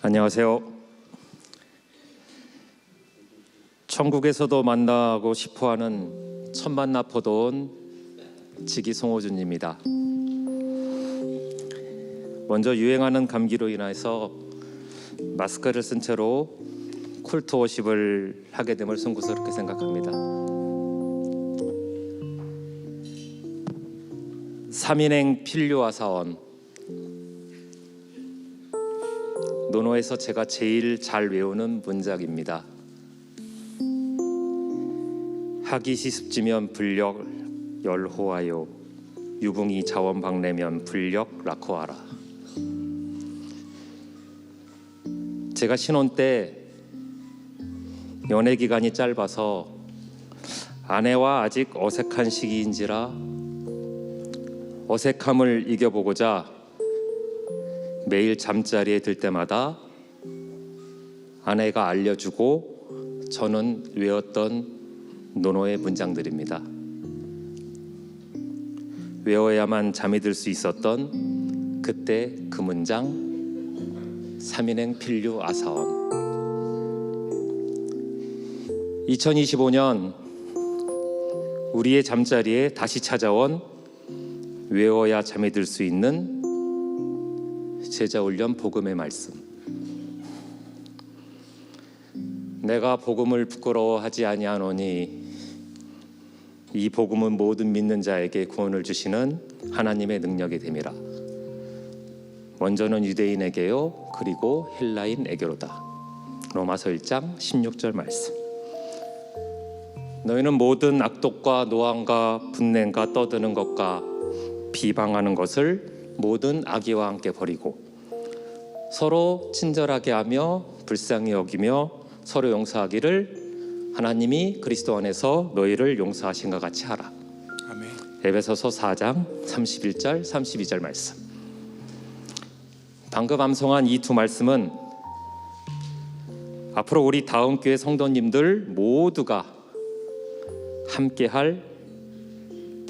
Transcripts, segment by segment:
안녕하세요. 천국에서도 만나고 싶어하는 첫 만나 포도원 지기 송호준입니다. 먼저 유행하는 감기로 인해서 마스크를 쓴 채로 쿨투어십을 하게 됨을 송구스럽게 생각합니다. 3인행 필요와 사원, 논어에서 제가 제일 잘 외우는 문장입니다. 하기 시습지면 불력 열호하여 유붕이 자원박내면 불력 락호하라. 제가 신혼 때 연애 기간이 짧아서 아내와 아직 어색한 시기인지라 어색함을 이겨보고자 매일 잠자리에 들 때마다 아내가 알려주고 저는 외웠던 논어의 문장들입니다. 외워야만 잠이 들 수 있었던 그때 그 문장, 3인행 필류 아사원. 2025년 우리의 잠자리에 다시 찾아온 외워야 잠이 들 수 있는 제자훈련 복음의 말씀. 내가 복음을 부끄러워하지 아니하노니 이 복음은 모든 믿는 자에게 구원을 주시는 하나님의 능력이 됨이라. 먼저는 유대인에게요 그리고 헬라인에게로다. 로마서 1장 16절 말씀. 너희는 모든 악독과 노함과 분냄과 떠드는 것과 비방하는 것을 모든 악의와 함께 버리고 서로 친절하게 하며 불쌍히 여기며 서로 용서하기를 하나님이 그리스도 안에서 너희를 용서하신 것 같이 하라. 아멘. 에베소서 4장 31절 32절 말씀. 방금 암송한 이 두 말씀은 앞으로 우리 다음 교회 성도님들 모두가 함께할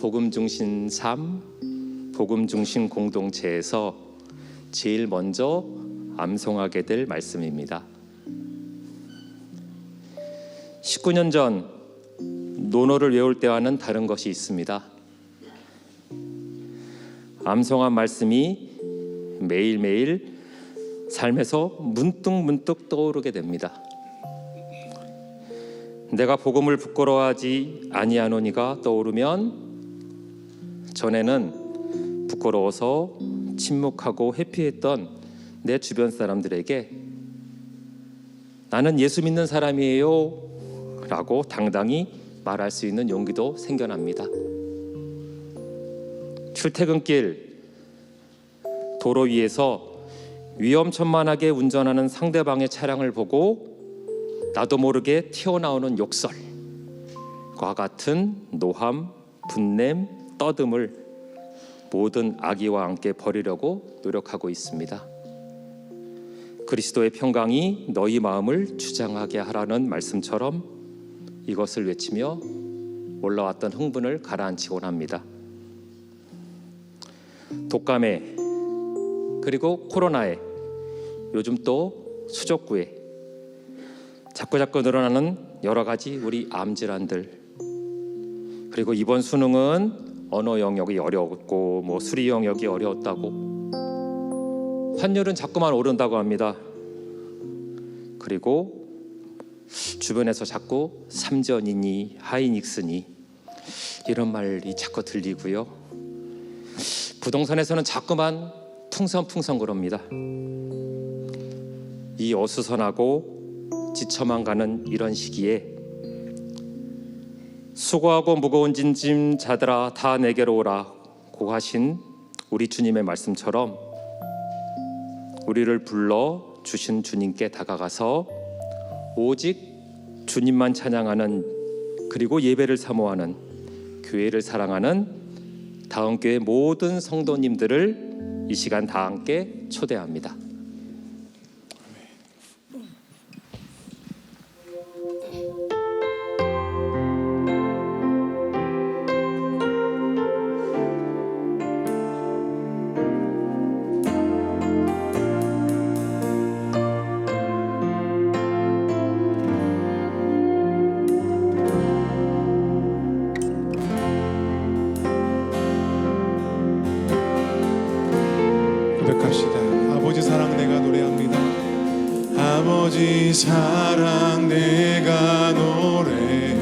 복음 중심 삶, 복음 중심 공동체에서 제일 먼저 암송하게 될 말씀입니다. 19년 전 논어를 외울 때와는 다른 것이 있습니다. 암송한 말씀이 매일매일 삶에서 문득문득 떠오르게 됩니다. 내가 복음을 부끄러워하지 아니하노니가 떠오르면 전에는 부끄러워서 침묵하고 회피했던 내 주변 사람들에게 나는 예수 믿는 사람이에요 라고 당당히 말할 수 있는 용기도 생겨납니다. 출퇴근길 도로 위에서 위험천만하게 운전하는 상대방의 차량을 보고 나도 모르게 튀어나오는 욕설과 같은 노함, 분냄, 떠듬을 모든 악의와 함께 버리려고 노력하고 있습니다. 그리스도의 평강이 너희 마음을 주장하게 하라는 말씀처럼 이것을 외치며 올라왔던 흥분을 가라앉히곤 합니다. 독감에 그리고 코로나에 요즘 또 수족구에 자꾸 늘어나는 여러 가지 우리 암 질환들, 그리고 이번 수능은 언어 영역이 어려웠고 수리 영역이 어려웠다고, 환율은 자꾸만 오른다고 합니다. 그리고 주변에서 자꾸 삼전이니 하이닉스니 이런 말이 자꾸 들리고요. 부동산에서는 자꾸만 풍성풍성 그럽니다. 이 어수선하고 지쳐만 가는 이런 시기에 수고하고 무거운 짐진 자들아 다 내게로 오라 고 하신 우리 주님의 말씀처럼 우리를 불러 주신 주님께 다가가서 오직 주님만 찬양하는, 그리고 예배를 사모하는, 교회를 사랑하는 다음 교회 모든 성도님들을 이 시간 다 함께 초대합니다. 아버지 사랑 내가 노래해.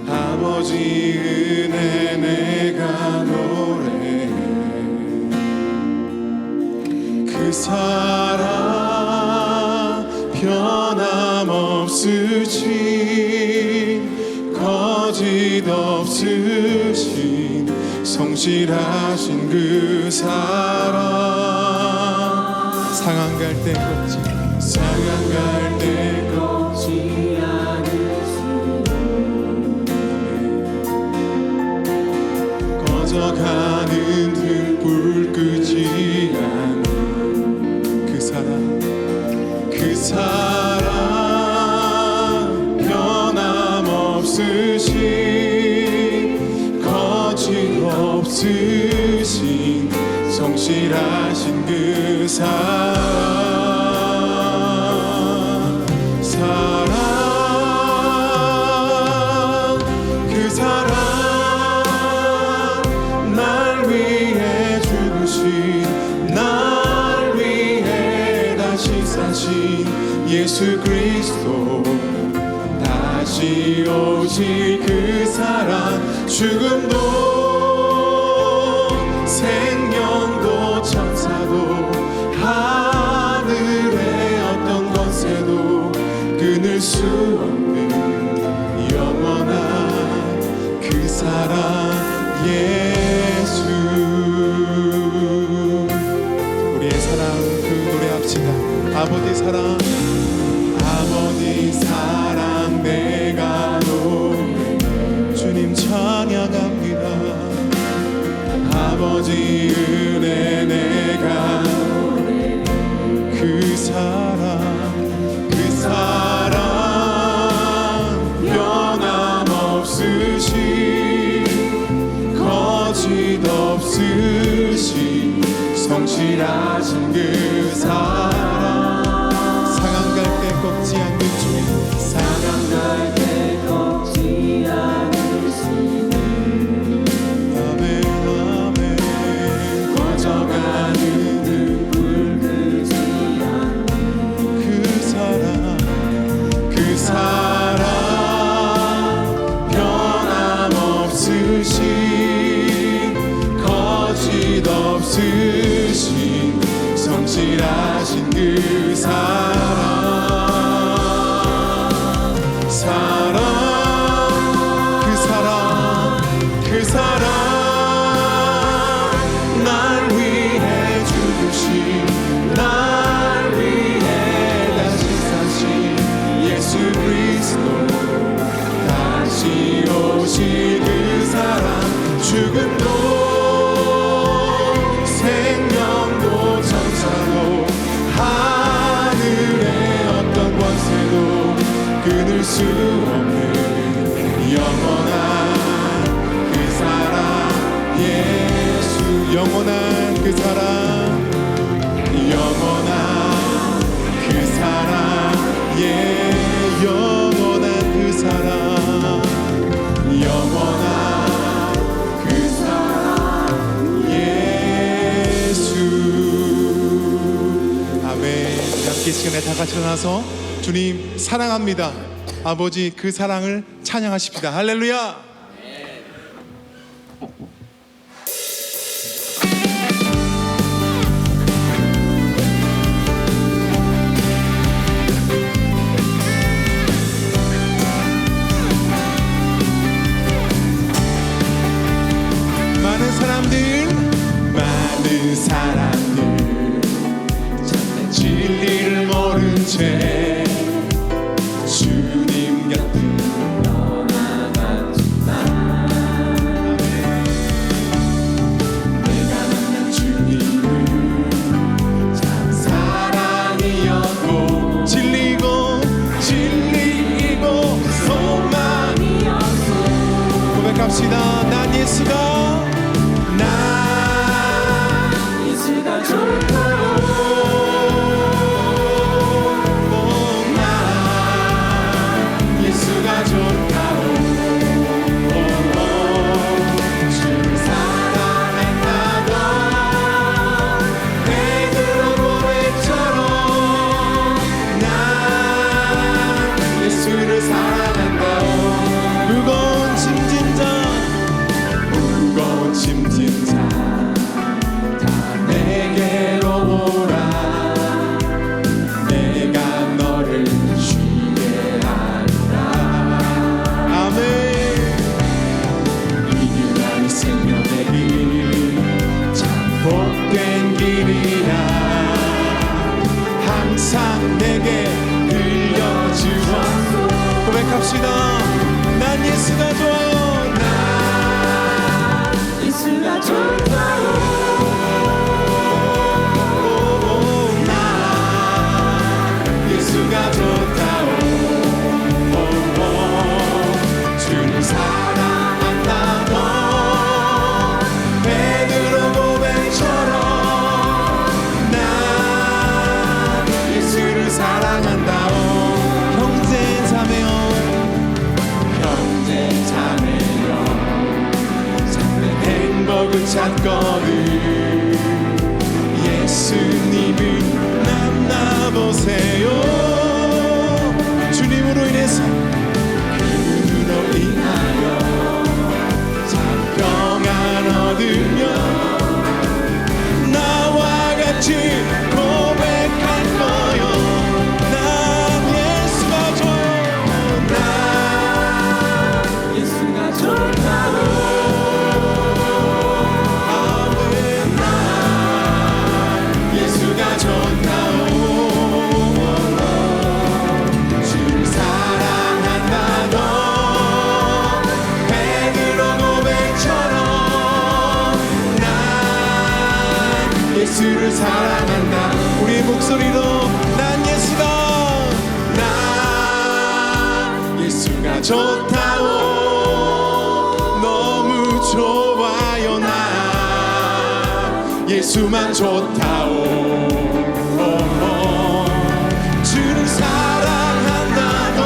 아버지 은혜 내가 노래해. 그 사랑 변함없으신 거짓 없으신 성실하신 그 사랑. 상한 갈 때 걷지, 상한 갈 때 걷지 않으시네. 꺼져가는 등불 끄지 않은 그 사랑, 그 사랑 변함없으신 거짓 없으신 성실하신 그 사랑. 그 사랑 날 위해 죽으신, 날 위해 다시 사신 예수 그리스도. 다시 오실 그 사랑. 죽음도 생명도 천사도 하늘의 어떤 권세도 끊을 수 없는 영원한 그 사랑 예수. 우리의 사랑 그 노래합시다. 아버지 사랑, 아버지 사랑 내가 노래. 주님 찬양합니다. 아버지 은혜 내가 노래. 그 사랑, 그 사랑 변함없으신 거짓 없으신 성실하신 그 사랑. 상한 갈 때 꺾지 않는 주님, 상한 갈 때 꺾지 않으시네. 아멘 아멘. 꺼져가는 등불 끄지 않는 그 사랑, 그 사랑 변함없으신 거짓 없으신 성실하신 그 사랑. 사랑, 그 사랑, 그 사랑 날 위해 죽으신, 날 위해 다시 사신 예수 그리스도. 다시 오실 그 사랑. 죽음도 생명도 천사도 하늘의 어떤 권세도 끊을 수 없는 영원한 그 사랑 예수. 영원한 그 사랑, 영원한 그 사랑 예. 영원한 그 사랑, 영원한 그 사랑 예수. 아멘. 함께 시간에 다 같이 일어나서 주님 사랑합니다. 아버지 그 사랑을 찬양하십시다. 할렐루야. 많은 사람들 진리를 모른 채 주님 곁을 떠나갔지만 내가 만난 주님은 참 사랑이었고 진리이고 소망이었고. 고백합시다. 난 예수가 좋고 하시리라. 항상 내게 들려주어. 고백합시다. 난 예수가 좋아요. 난 예수가 좋다오. 난 예수가 좋다오. 주를 사랑한다. 너 베드로 고백처럼 난 예수를 사랑한다. 형제 자매여, 형제 자매여, 참된 행복을 찾거든 예수님을 만나보세요. 주님으로 인해서, 그분으로 인하여 참 평안 얻으며 나와 같이 고백할 거요. 난 예수가 좋아요. 난 예수가 좋다오. 아멘. 난 예수가 좋다오. 주를 사랑한다. 너 베드로 고백처럼 난 예수를 사랑한다. 우리의 목소리로 난 예수가 좋다오. 너무 좋아요. 나 예수만 좋다오. 주를 사랑한다고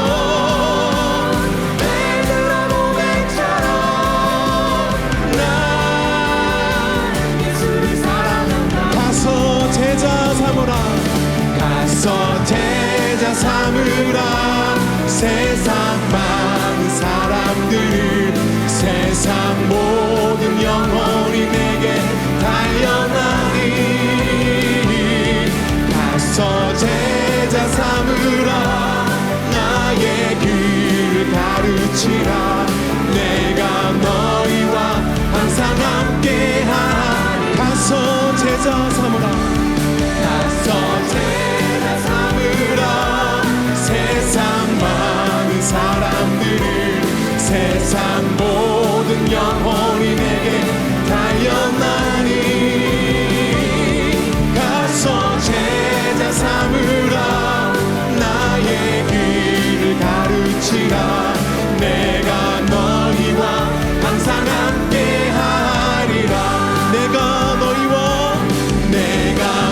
베드로 고백처럼 난 예수를 사랑한다. 가서 제자 삼으라. 가서 제자 삼으라. 세상 많은 사람들, 세상 모든 영혼이 내게 달려나니 가서 제자 삼으라. 나의 길을 가르치라. 내가 너희와 항상 함께하리. 가서 제자 삼으라. 가서 제자 삼으라. 세상 많은 사람들을, 세상 모든 영혼이 내게 달려나니 가서 제자 삼으라. 나의 길을 가르치라. 내가 너희와 항상 함께하리라. 내가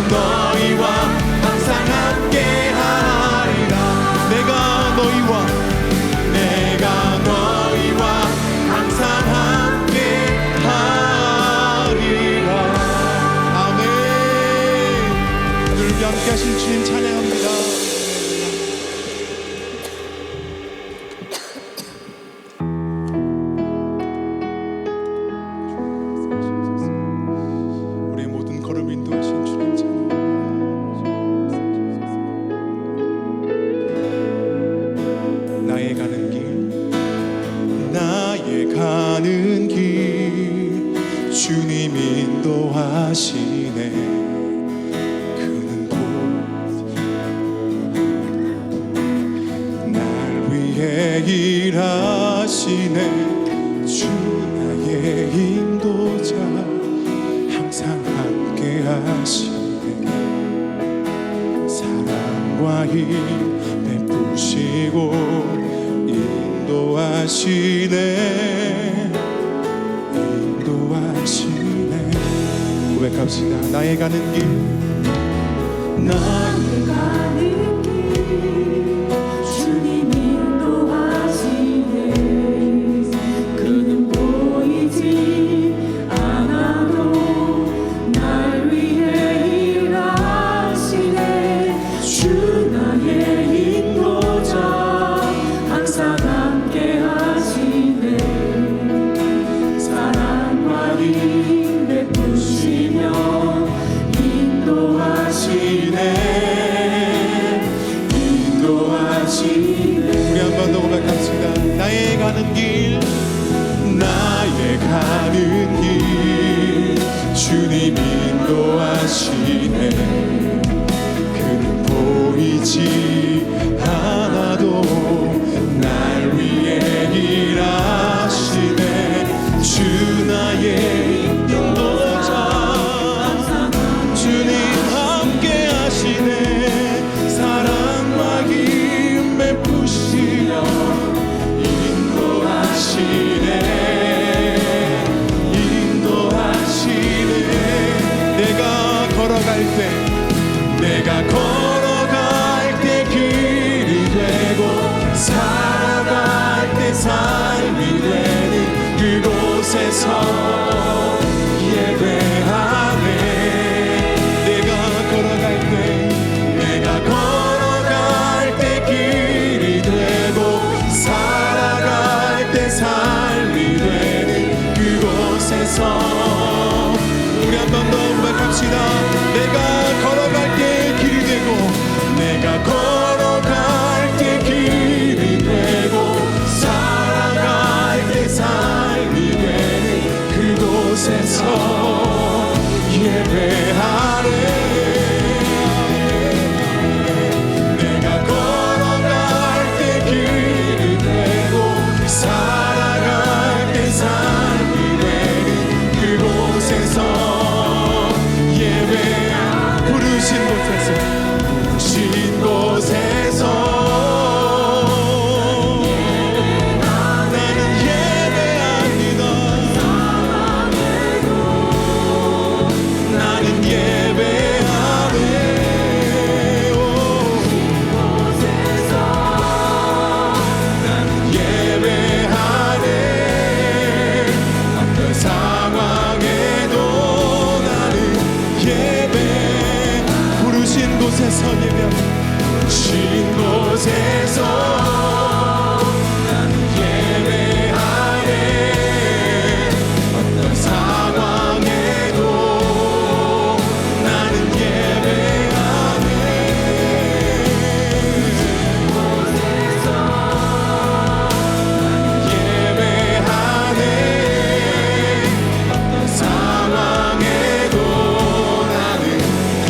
너희와 항상 함께하리라. 내가 너희와 항상 함께하리라. 아멘. 오늘 함께하신 주님 찬양합니다. 우리의 모든 걸음 인도하신 주님 찬양합니다. 나의 가는 길 주님 인도하시네. 그는 곧 날 위해 일하시네. 주 나의 인도자 항상 함께 하시네. 사랑과 힘 베푸시고 인도하시네. 고백합시다. 나의 가는 길, 나의 가는 길 주님 인도하시네. 그는 보이지 않아도 날 위해 일하시네. 주 나의 인도자 항상 함께 하시네. 사랑과 힘 베푸시며 인도하시네. 하시네 그는 보이지 않아도 날 위해 일하시네 주 나의 인도자 주님 함께 하시네 사랑과 힘 베푸시며 인도하시네 내가 걸어갈 때 길이 되고 살아갈 때 삶이 되는 그곳에서 예배하네 내가 걸어갈 때 길이 되고 살아갈 때 삶이 되는 그곳에서 우리 한 번 더 고백합시다 내가 걸어갈 때 길이 되고 내가 걸어갈 때 길이 되고 살아갈 때 삶이 되는 그곳에서 예배하네 내가 걸어갈 때 길이 되고 살아갈 때 삶이 되는 그곳에서 예배 부르신 곳에서 나는 예배합니다 나는 예배하네 나는 예배하네 어떤 상황에도 나는 예배 부르신 곳에서 예배합니다 부르신 곳에서 나는 예배하네 어떤 상황에도 나는 예배하네 예배하네 어떤 상황에도 나는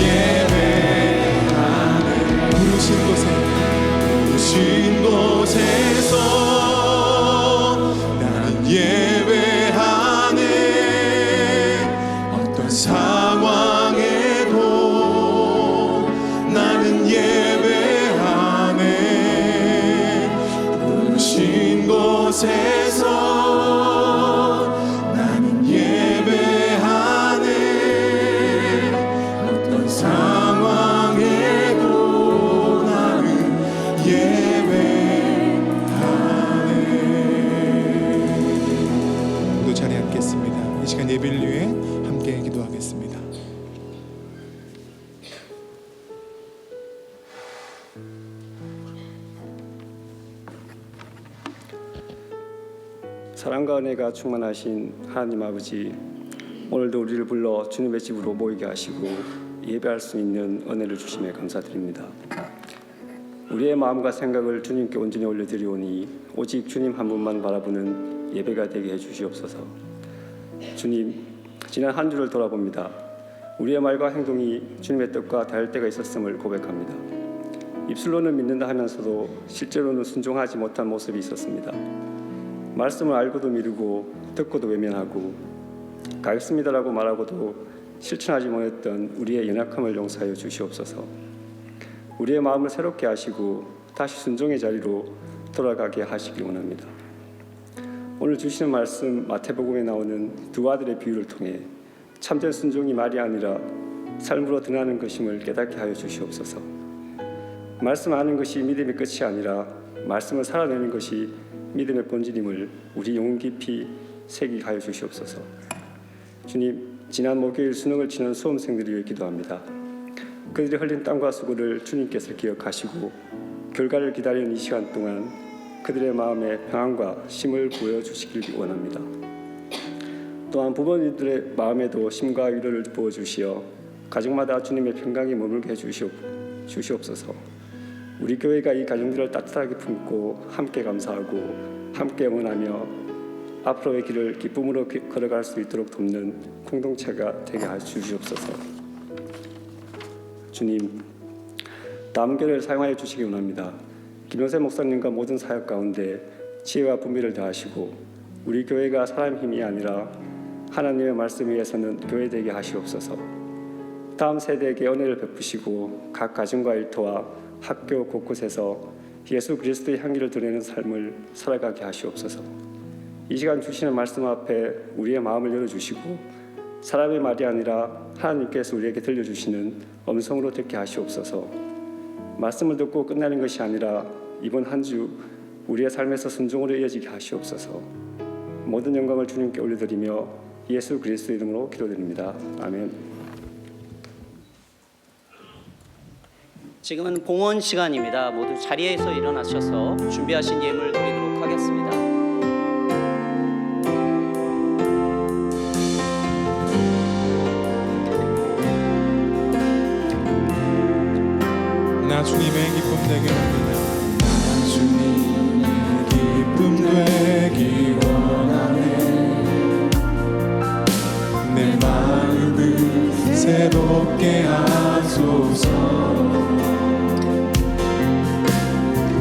예배하네 부르신 곳에서 나는 예배하네 어떤 상황에도 나는 예배하네 부르신 곳에서 나는 예배하네 어떤 상황에도 나는 예배하네 모두 자리에 앉겠습니다 이 시간 예배를 위해 함께 기도하겠습니다 사랑과 은혜가 충만하신 하나님 아버지 오늘도 우리를 불러 주님의 집으로 모이게 하시고 예배할 수 있는 은혜를 주심에 감사드립니다. 우리의 마음과 생각을 주님께 온전히 올려드리오니 오직 주님 한 분만 바라보는 예배가 되게 해주시옵소서. 주님, 지난 한 주를 돌아봅니다. 우리의 말과 행동이 주님의 뜻과 다를 때가 있었음을 고백합니다. 입술로는 믿는다 하면서도 실제로는 순종하지 못한 모습이 있었습니다. 말씀을 알고도 미루고 듣고도 외면하고 가겠습니다라고 말하고도 실천하지 못했던 우리의 연약함을 용서하여 주시옵소서. 우리의 마음을 새롭게 하시고 다시 순종의 자리로 돌아가게 하시기 원합니다. 오늘 주시는 말씀 마태복음에 나오는 두 아들의 비유를 통해 참된 순종이 말이 아니라 삶으로 드러나는 것임을 깨닫게 하여 주시옵소서. 말씀 아는 것이 믿음의 끝이 아니라 말씀을 살아내는 것이 믿음의 본질임을 우리 영혼 깊이 새기게 하여 주시옵소서. 주님, 지난 목요일 수능을 치는 수험생들을 위해 기도합니다. 그들이 흘린 땀과 수고를 주님께서 기억하시고 결과를 기다리는 이 시간 동안 그들의 마음에 평안과 힘을 부어주시길 원합니다. 또한 부모님들의 마음에도 힘과 위로를 부어주시어 가정마다 주님의 평강이 머물게 해주시옵소서. 우리 교회가 이 가정들을 따뜻하게 품고 함께 감사하고 함께 응원하며 앞으로의 길을 기쁨으로 걸어갈 수 있도록 돕는 공동체가 되게 해 주시옵소서. 주님, 남은 교회를 사용하여 주시기 원합니다. 김영세 목사님과 모든 사역 가운데 지혜와 분별을 더하시고 우리 교회가 사람 힘이 아니라 하나님의 말씀 위에서는 교회 되게 하시옵소서. 다음 세대에게 은혜를 베푸시고 각 가정과 일터와 학교 곳곳에서 예수 그리스도의 향기를 드러내는 삶을 살아가게 하시옵소서. 이 시간 주시는 말씀 앞에 우리의 마음을 열어주시고 사람의 말이 아니라 하나님께서 우리에게 들려주시는 음성으로 듣게 하시옵소서. 말씀을 듣고 끝나는 것이 아니라 이번 한 주 우리의 삶에서 순종으로 이어지게 하시옵소서. 모든 영광을 주님께 올려드리며 예수 그리스도 이름으로 기도드립니다. 아멘. 지금은 봉헌 시간입니다. 모두 자리에서 일어나셔서 준비하신 예물 드리도록 하겠습니다. 나 주님의 기쁨 되게 합니다. 나 주님의 기쁨 되기 원하네. 내 마음을 새롭게 하소서.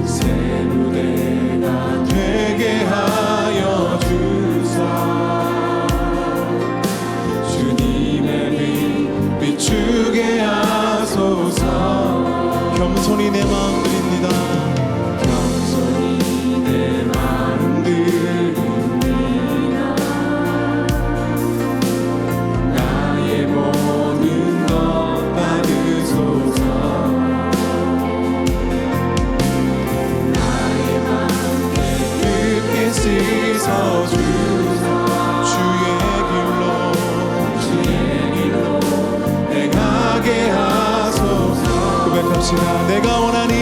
새 무대가 되게 하여 주사. 주님의 빛 비추게 하소서. 겸손히 내 마음 드립니다. 겸손히 내 마음 드립니다. 나의 모든 것 받으소서. 나의 마음 깨끗게 씻어주사. 주의 길로 행하게 하소서. 고백합시다. 내가 원하는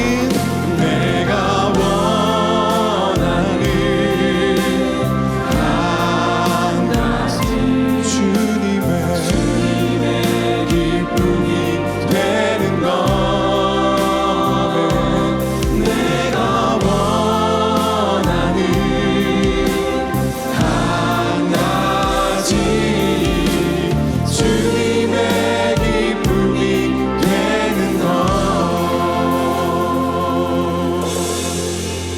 한 가지 주님의 기쁨이 되는 거는 내가 원하는 한 가지 주님의 기쁨이 되는 것.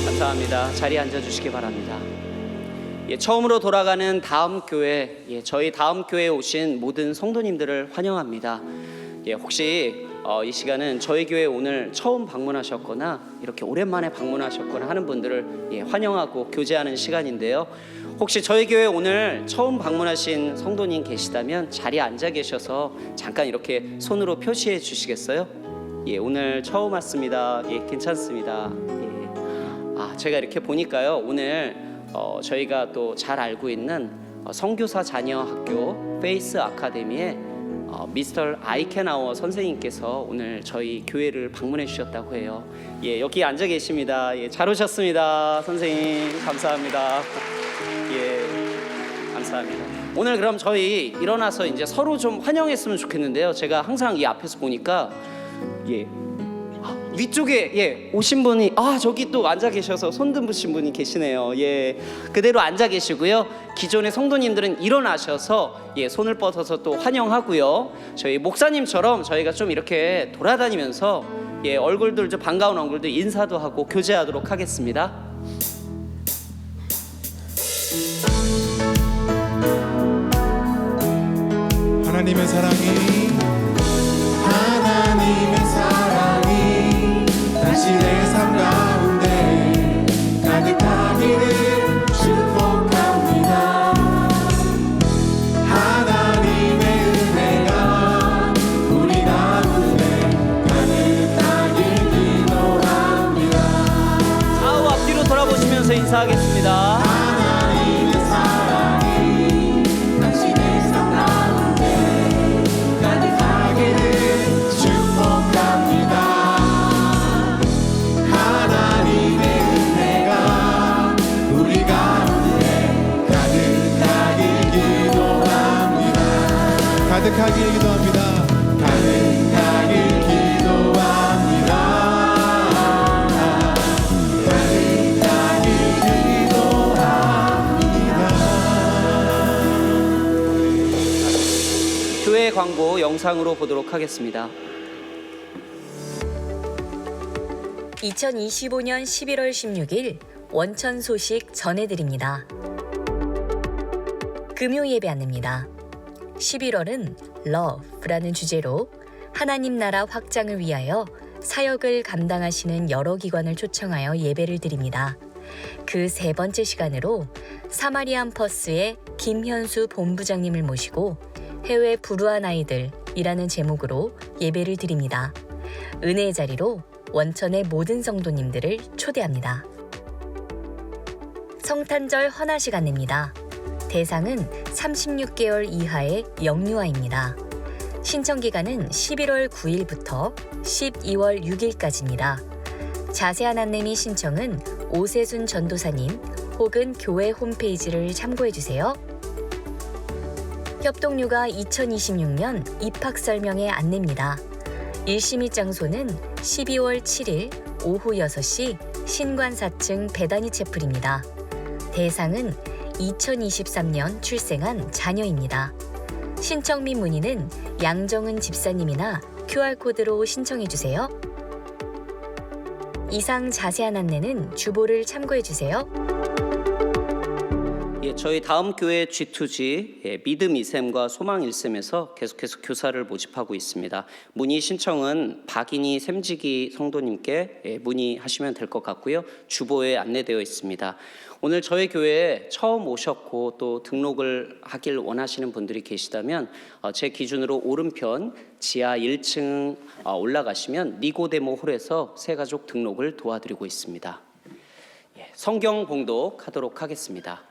감사합니다. 자리에 앉아주시기 바랍니다. 처음으로 돌아가는 다음 교회, 저희 다음 교회에 오신 모든 성도님들을 환영합니다. 혹시 이 시간은 저희 교회 오늘 처음 방문하셨거나 이렇게 오랜만에 방문하셨거나 하는 분들을 환영하고 교제하는 시간인데요. 혹시 저희 교회 오늘 처음 방문하신 성도님 계시다면 자리에 앉아 계셔서 잠깐 이렇게 손으로 표시해 주시겠어요? 오늘 처음 왔습니다. 괜찮습니다. 제가 이렇게 보니까요, 오늘 저희가 또 잘 알고 있는 선교사 자녀 학교 페이스 아카데미의 미스터 아이켄하워 선생님께서 오늘 저희 교회를 방문해 주셨다고 해요. 여기 앉아 계십니다. 잘 오셨습니다, 선생님. 감사합니다. 감사합니다. 오늘 그럼 저희 일어나서 이제 서로 좀 환영했으면 좋겠는데요. 제가 항상 이 앞에서 보니까 위쪽에 오신 분이 저기 또 앉아 계셔서 손 드신 분이 계시네요. 그대로 앉아 계시고요. 기존의 성도님들은 일어나셔서 손을 뻗어서 또 환영하고요. 저희 목사님처럼 저희가 좀 이렇게 돌아다니면서 얼굴들 좀 반가운 얼굴들 인사도 하고 교제하도록 하겠습니다. 하나님의 사랑이 다시 내 삶 가운데 가득하기를 축복합니다. 하나님의 은혜가 우리 가운데 가득하길 기도합니다. 좌우 앞뒤로 돌아보시면서 인사하겠습니다. 하나님의 사랑이 다시 내 삶 가운데 가득하기를 축복합니다. 가득하길 기도합니다. 가득하길 기도합니다. 가득하길 기도합니다. 교회 광고 영상으로 보도록 하겠습니다. 2025년 11월 16일 원천 소식 전해드립니다. 금요 예배 안내입니다. 11월은 Love라는 주제로 하나님 나라 확장을 위하여 사역을 감당하시는 여러 기관을 초청하여 예배를 드립니다. 그 세 번째 시간으로 사마리안 퍼스의 김현수 본부장님을 모시고 해외 불우한 아이들이라는 제목으로 예배를 드립니다. 은혜의 자리로 원천의 모든 성도님들을 초대합니다. 성탄절 헌화식 안내입니다. 대상은 36개월 이하의 영유아입니다. 신청 기간은 11월 9일부터 12월 6일까지입니다. 자세한 안내 및 신청은 오세순 전도사님 혹은 교회 홈페이지를 참고해주세요. 협동육아 2026년 입학 설명회 안내입니다. 일심이 장소는 12월 7일 오후 6시 신관 4층 베다니 채플입니다. 대상은 2023년 출생한 자녀입니다. 신청 및 문의는 양정은 집사님이나 QR코드로 신청해주세요. 이상 자세한 안내는 주보를 참고해주세요. 저희 다음 교회 G2G 믿음 2셈과 소망 1셈에서 계속해서 교사를 모집하고 있습니다. 문의 신청은 박인희 샘지기 성도님께 문의하시면 될 것 같고요. 주보에 안내되어 있습니다. 오늘 저희 교회에 처음 오셨고 또 등록을 하길 원하시는 분들이 계시다면 제 기준으로 오른편 지하 1층 올라가시면 니고데모 홀에서 새가족 등록을 도와드리고 있습니다. 성경 봉독하도록 하겠습니다.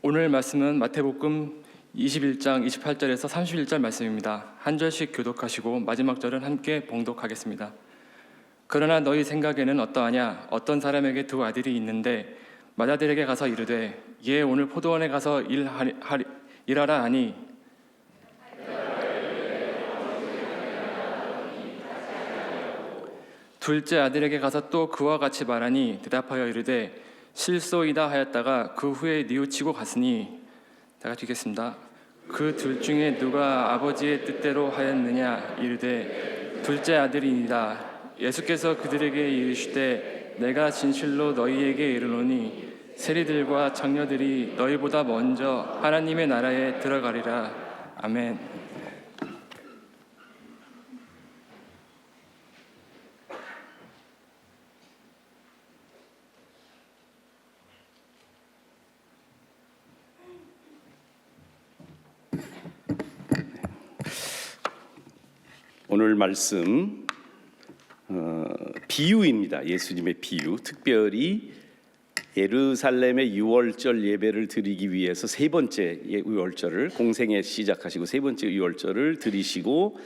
오늘 말씀은 마태복음 21장 28절에서 31절 말씀입니다. 한 절씩 교독하시고 마지막 절은 함께 봉독하겠습니다. 그러나 너희 생각에는 어떠하냐? 어떤 사람에게 두 아들이 있는데 맏아들에게 가서 이르되 얘 오늘 포도원에 가서 일하라 하니 둘째 아들에게 가서 또 그와 같이 말하니 대답하여 이르되 실소이다 하였다가 그 후에 뉘우치고 갔으니 다 같이 읽겠습니다. 그 둘 중에 누가 아버지의 뜻대로 하였느냐 이르되 둘째 아들이니라. 예수께서 그들에게 이르시되 내가 진실로 너희에게 이르노니 세리들과 장녀들이 너희보다 먼저 하나님의 나라에 들어가리라. 아멘. 오늘 말씀 비유입니다. 예수님의 비유. 특별히 예루살렘의 유월절 예배를 드리기 위해서 세 번째 유월절을 공생에 시작하시고 세 번째 유월절을 드리시고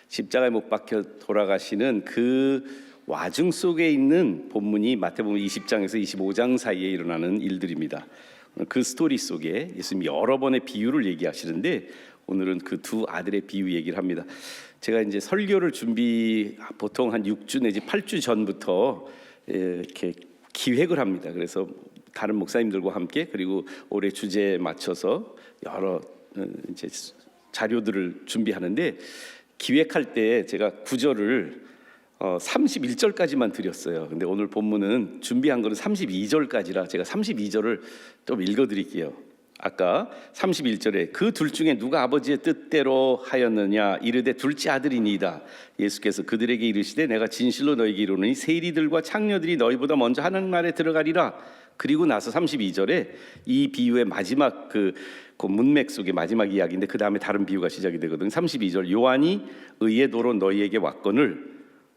십자가에 못 박혀 돌아가시는 그 와중 속에 있는 본문이 마태복음 20장에서 25장 사이에 일어나는 일들입니다. 그 스토리 속에 예수님이 여러 번의 비유를 얘기하시는데 오늘은 그 두 아들의 비유 얘기를 합니다. 제가 이제 설교를 보통 한 6주 내지 8주 전부터 이렇게 기획을 합니다. 그래서 다른 목사님들과 함께 그리고 올해 주제에 맞춰서 여러 이제 자료들을 준비하는데 기획할 때 제가 구절을 31절까지만 드렸어요. 근데 오늘 본문은 준비한 거는 32절까지라 제가 32절을 좀 읽어드릴게요. 아까 31절에 그 둘 중에 누가 아버지의 뜻대로 하였느냐 이르되 둘째 아들이니이다. 예수께서 그들에게 이르시되 내가 진실로 너희에게 이르노니 세리들과 창녀들이 너희보다 먼저 하나님 나라에 들어가리라. 그리고 나서 32절에 이 비유의 마지막 그 문맥 속의 마지막 이야기인데 그 다음에 다른 비유가 시작이 되거든요. 32절 요한이 의의 도로 너희에게 왔거늘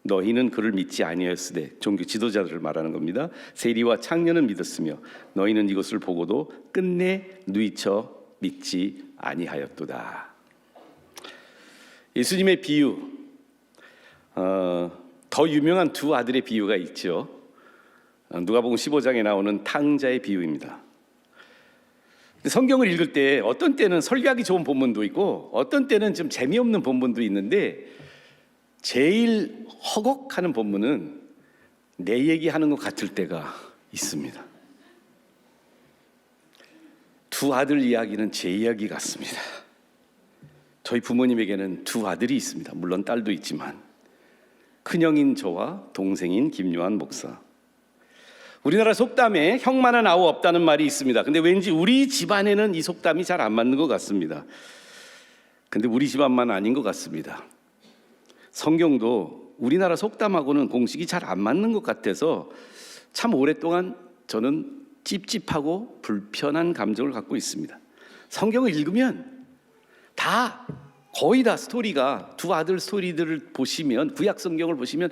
너희는 그를 믿지 아니하였으되 종교 지도자들을 말하는 겁니다. 세리와 창녀는 믿었으며 너희는 이것을 보고도 끝내 누이쳐 믿지 아니하였도다. 예수님의 비유, 더 유명한 두 아들의 비유가 있죠. 누가복음 15장에 나오는 탕자의 비유입니다. 성경을 읽을 때 어떤 때는 설교하기 좋은 본문도 있고 어떤 때는 좀 재미없는 본문도 있는데 제일 허걱하는 본문은 내 얘기하는 것 같을 때가 있습니다. 두 아들 이야기는 제 이야기 같습니다. 저희 부모님에게는 두 아들이 있습니다. 물론 딸도 있지만 큰형인 저와 동생인 김요한 목사. 우리나라 속담에 형만한 아우 없다는 말이 있습니다. 근데 왠지 우리 집안에는 이 속담이 잘 안 맞는 것 같습니다. 근데 우리 집안만 아닌 것 같습니다. 성경도 우리나라 속담하고는 공식이 잘 안 맞는 것 같아서 참 오랫동안 저는 찝찝하고 불편한 감정을 갖고 있습니다. 성경을 읽으면 거의 다 스토리가, 두 아들 스토리들을 보시면, 구약 성경을 보시면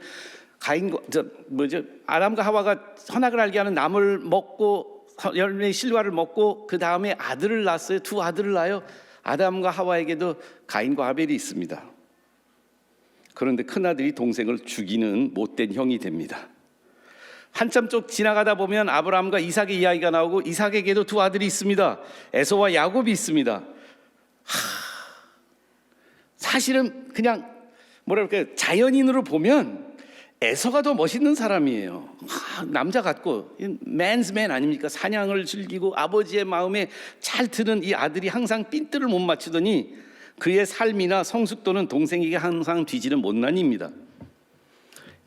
아담과 하와가 선악을 알게 하는 나무를 먹고 열매의 실과를 먹고 그 다음에 아들을 낳았어요. 두 아들을 낳아요. 아담과 하와에게도 가인과 아벨이 있습니다. 그런데 큰아들이 동생을 죽이는 못된 형이 됩니다. 한참 쪽 지나가다 보면 아브라함과 이삭의 이야기가 나오고 이삭에게도 두 아들이 있습니다. 에서와 야곱이 있습니다. 사실은 그냥 자연인으로 보면 에서가 더 멋있는 사람이에요. 남자 같고 man's man 아닙니까? 사냥을 즐기고 아버지의 마음에 잘 드는 이 아들이 항상 핀트를 못 맞추더니 그의 삶이나 성숙도는 동생에게 항상 뒤지는 못난이입니다.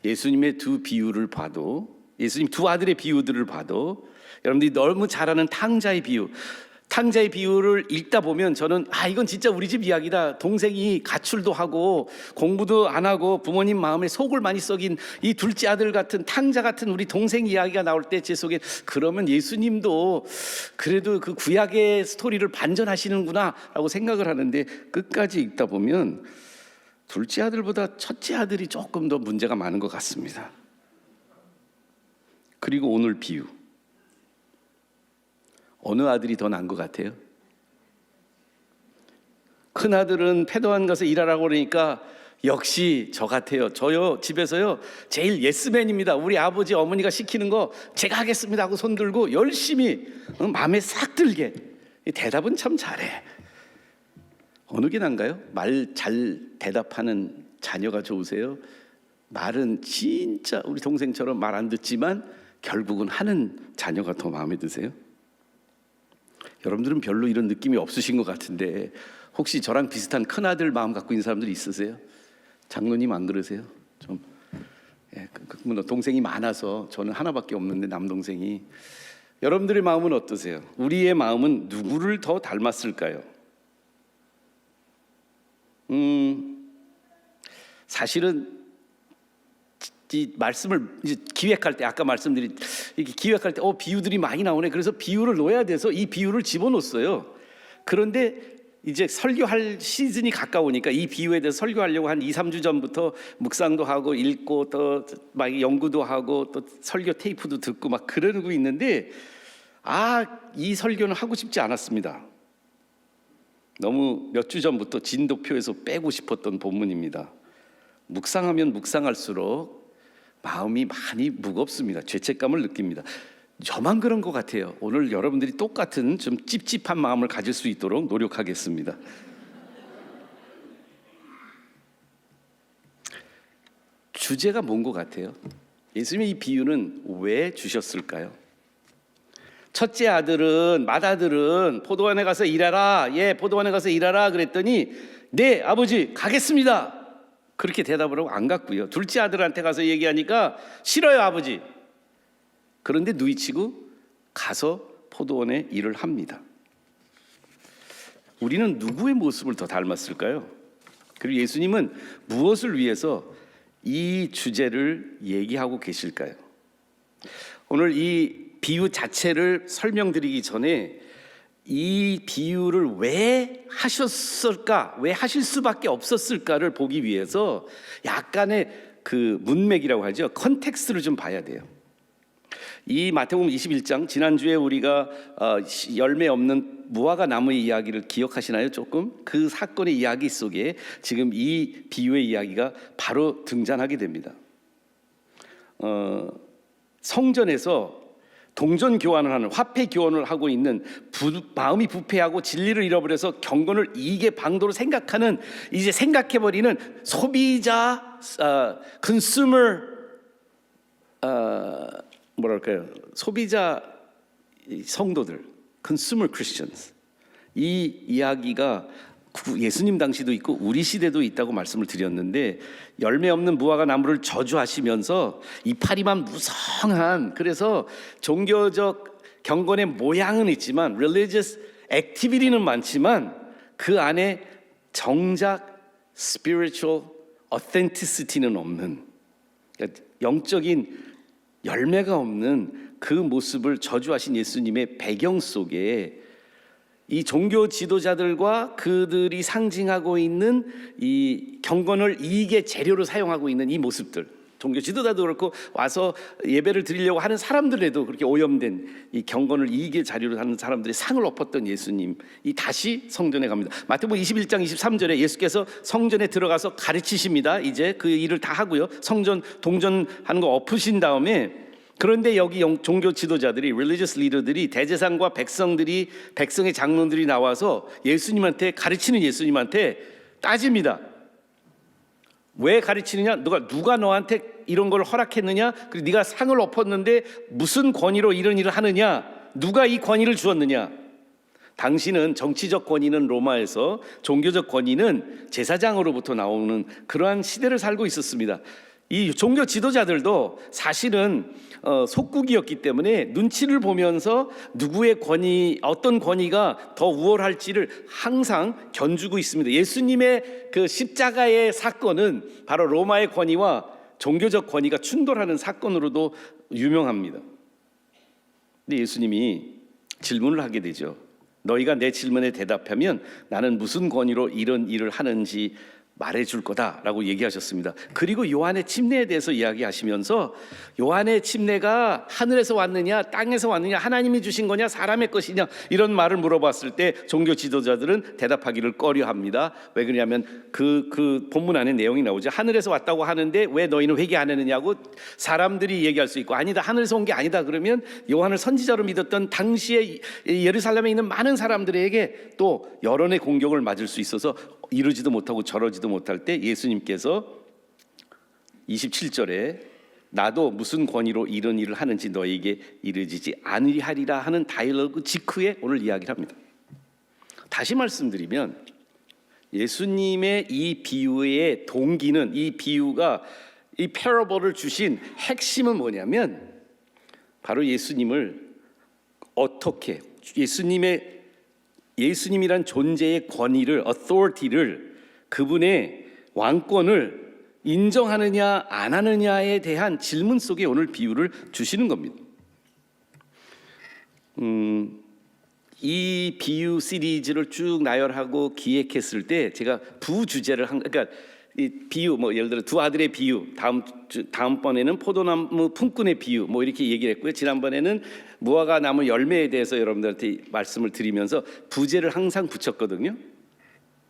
예수님의 두 비유를 봐도, 예수님 두 아들의 비유들을 봐도 여러분들이 너무 잘 아는 탕자의 비유를 읽다 보면 저는 이건 진짜 우리 집 이야기다. 동생이 가출도 하고 공부도 안 하고 부모님 마음에 속을 많이 썩인 이 둘째 아들 같은 탕자 같은 우리 동생 이야기가 나올 때 제 속에 그러면 예수님도 그래도 그 구약의 스토리를 반전하시는구나 라고 생각을 하는데 끝까지 읽다 보면 둘째 아들보다 첫째 아들이 조금 더 문제가 많은 것 같습니다. 그리고 오늘 비유, 어느 아들이 더 나은 것 같아요? 큰 아들은 패도한 가서 일하라고 그러니까 역시 저 같아요. 저요 집에서요 제일 예스맨입니다. 우리 아버지 어머니가 시키는 거 제가 하겠습니다 하고 손 들고 열심히 마음에 싹 들게. 대답은 참 잘해. 어느 게 나은가요? 말 잘 대답하는 자녀가 좋으세요? 말은 진짜 우리 동생처럼 말 안 듣지만 결국은 하는 자녀가 더 마음에 드세요? 여러분들은 별로 이런 느낌이 없으신 것 같은데 혹시 저랑 비슷한 큰아들 마음 갖고 있는 사람들 있으세요? 장로님 안 그러세요? 좀 동생이 많아서 저는 하나밖에 없는데 남동생이. 여러분들의 마음은 어떠세요? 우리의 마음은 누구를 더 닮았을까요? 사실은 이 말씀을 이제 기획할 때 아까 말씀드린 이렇게 기획할 때 비유들이 많이 나오네. 그래서 비유를 넣어야 돼서 이 비유를 집어넣었어요. 그런데 이제 설교할 시즌이 가까우니까 이 비유에 대해서 설교하려고 한 2-3주 전부터 묵상도 하고 읽고 또 막 연구도 하고 또 설교 테이프도 듣고 막 그러고 있는데 이 설교는 하고 싶지 않았습니다. 너무 몇 주 전부터 진도표에서 빼고 싶었던 본문입니다. 묵상하면 묵상할수록 마음이 많이 무겁습니다. 죄책감을 느낍니다. 저만 그런 것 같아요. 오늘 여러분들이 똑같은 좀 찝찝한 마음을 가질 수 있도록 노력하겠습니다. 주제가 뭔 것 같아요? 예수님의 이 비유는 왜 주셨을까요? 첫째 아들은, 맏아들은 포도원에 가서 일하라. 포도원에 가서 일하라 그랬더니 네 아버지 가겠습니다. 그렇게 대답을 하고 안 갔고요. 둘째 아들한테 가서 얘기하니까 싫어요 아버지. 그런데 누이치고 가서 포도원에 일을 합니다. 우리는 누구의 모습을 더 닮았을까요? 그리고 예수님은 무엇을 위해서 이 주제를 얘기하고 계실까요? 오늘 이 비유 자체를 설명드리기 전에 이 비유를 왜 하셨을까, 왜 하실 수밖에 없었을까를 보기 위해서 약간의 그 문맥이라고 하죠. 컨텍스트를 좀 봐야 돼요. 이 마태복음 21장, 지난주에 우리가 열매 없는 무화과 나무의 이야기를 기억하시나요? 조금? 그 사건의 이야기 속에 지금 이 비유의 이야기가 바로 등장하게 됩니다. 성전에서 동전 교환을 하는, 화폐 교환을 하고 있는 마음이 부패하고 진리를 잃어버려서 경건을 이익의 방도로 생각하는, 이제 생각해버리는 소비자, consumer, 뭐랄까요, 소비자 성도들, consumer Christians, 이 이야기가 예수님 당시도 있고 우리 시대도 있다고 말씀을 드렸는데, 열매 없는 무화과 나무를 저주하시면서 이파리만 무성한, 그래서 종교적 경건의 모양은 있지만 religious activity는 많지만 그 안에 정작 spiritual authenticity는 없는, 그러니까 영적인 열매가 없는 그 모습을 저주하신 예수님의 배경 속에 이 종교 지도자들과 그들이 상징하고 있는 이 경건을 이익의 재료로 사용하고 있는 이 모습들, 종교 지도자도 그렇고 와서 예배를 드리려고 하는 사람들에도 그렇게 오염된 이 경건을 이익의 자료로 하는 사람들의 상을 엎었던 예수님이 다시 성전에 갑니다. 마태복음 21장 23절에 예수께서 성전에 들어가서 가르치십니다. 이제 그 일을 다 하고요, 성전 동전하는 거 엎으신 다음에, 그런데 여기 종교 지도자들이, religious leader들이, 대제사장과 백성의 장로들이 나와서 예수님한테, 가르치는 예수님한테 따집니다. 왜 가르치느냐? 누가 너한테 이런 걸 허락했느냐? 그리고 네가 상을 엎었는데 무슨 권위로 이런 일을 하느냐? 누가 이 권위를 주었느냐? 당신은 정치적 권위는 로마에서, 종교적 권위는 제사장으로부터 나오는 그러한 시대를 살고 있었습니다. 이 종교 지도자들도 사실은 속국이었기 때문에 눈치를 보면서 누구의 권위, 어떤 권위가 더 우월할지를 항상 견주고 있습니다. 예수님의 그 십자가의 사건은 바로 로마의 권위와 종교적 권위가 충돌하는 사건으로도 유명합니다. 근데 예수님이 질문을 하게 되죠. 너희가 내 질문에 대답하면 나는 무슨 권위로 이런 일을 하는지 말해줄 거다라고 얘기하셨습니다. 그리고 요한의 침례에 대해서 이야기하시면서, 요한의 침례가 하늘에서 왔느냐 땅에서 왔느냐, 하나님이 주신 거냐 사람의 것이냐, 이런 말을 물어봤을 때 종교 지도자들은 대답하기를 꺼려합니다. 왜 그러냐면 그 본문 안에 내용이 나오죠. 하늘에서 왔다고 하는데 왜 너희는 회개 안 했느냐고 사람들이 얘기할 수 있고, 아니다, 하늘에서 온 게 아니다 그러면 요한을 선지자로 믿었던 당시에 예루살렘에 있는 많은 사람들에게 또 여론의 공격을 맞을 수 있어서 이러지도 못하고 저러지도 못할 때 예수님께서 27절에 나도 무슨 권위로 이런 일을 하는지 너에게 이르지지 아니하리라 하는 다이얼로그 직후에 오늘 이야기를 합니다. 다시 말씀드리면 예수님의 이 비유의 동기는, 이 비유가, 이 패러블을 주신 핵심은 뭐냐면 바로 예수님을 어떻게, 예수님이란 존재의 권위를, authority를, 그분의 왕권을 인정하느냐 안 하느냐에 대한 질문 속에 오늘 비유를 주시는 겁니다. 이 비유 시리즈를 쭉 나열하고 기획했을 때 제가 부주제를 그러니까 이 비유, 뭐 예를 들어 두 아들의 비유, 다음번에는 포도나무 품꾼의 비유, 뭐 이렇게 얘기를 했고요. 지난번에는 무화과 나무 열매에 대해서 여러분들한테 말씀을 드리면서 부제를 항상 붙였거든요.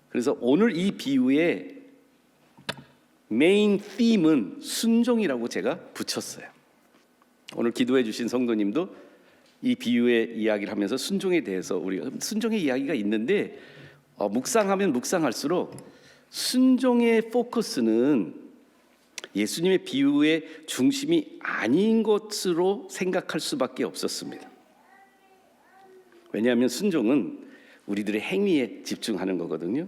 그래서 오늘 이 비유의 메인 팀은 순종이라고 제가 붙였어요. 오늘 기도해 주신 성도님도 이 비유의 이야기를 하면서 순종에 대해서, 우리가 순종의 이야기가 있는데 묵상하면 묵상할수록 순종의 포커스는 예수님의 비유의 중심이 아닌 것으로 생각할 수밖에 없었습니다. 왜냐하면 순종은 우리들의 행위에 집중하는 거거든요.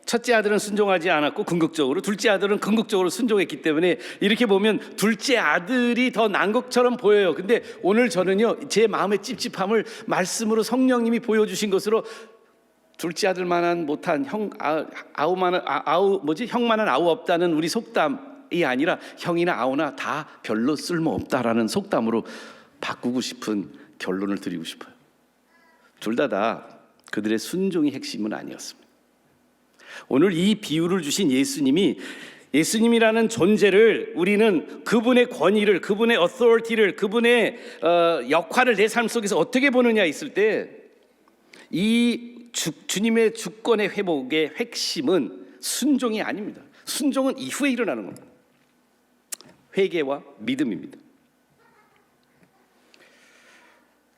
첫째 아들은 순종하지 않았고 궁극적으로, 둘째 아들은 궁극적으로 순종했기 때문에 이렇게 보면 둘째 아들이 더 난 것처럼 보여요. 근데 오늘 저는요, 제 마음의 찝찝함을 말씀으로 성령님이 보여주신 것으로 둘째 아들만한 못한 형만한 아우 없다는 우리 속담이 아니라 형이나 아우나 다 별로 쓸모 없다라는 속담으로 바꾸고 싶은 결론을 드리고 싶어요. 둘 다 그들의 순종이 핵심은 아니었습니다. 오늘 이 비유를 주신 예수님이라는 존재를, 우리는 그분의 권위를, 그분의 authority를, 그분의 역할을 내 삶 속에서 어떻게 보느냐 했을 때, 이 주님의 주권의 회복의 핵심은 순종이 아닙니다. 순종은 이후에 일어나는 겁니다. 회개와 믿음입니다.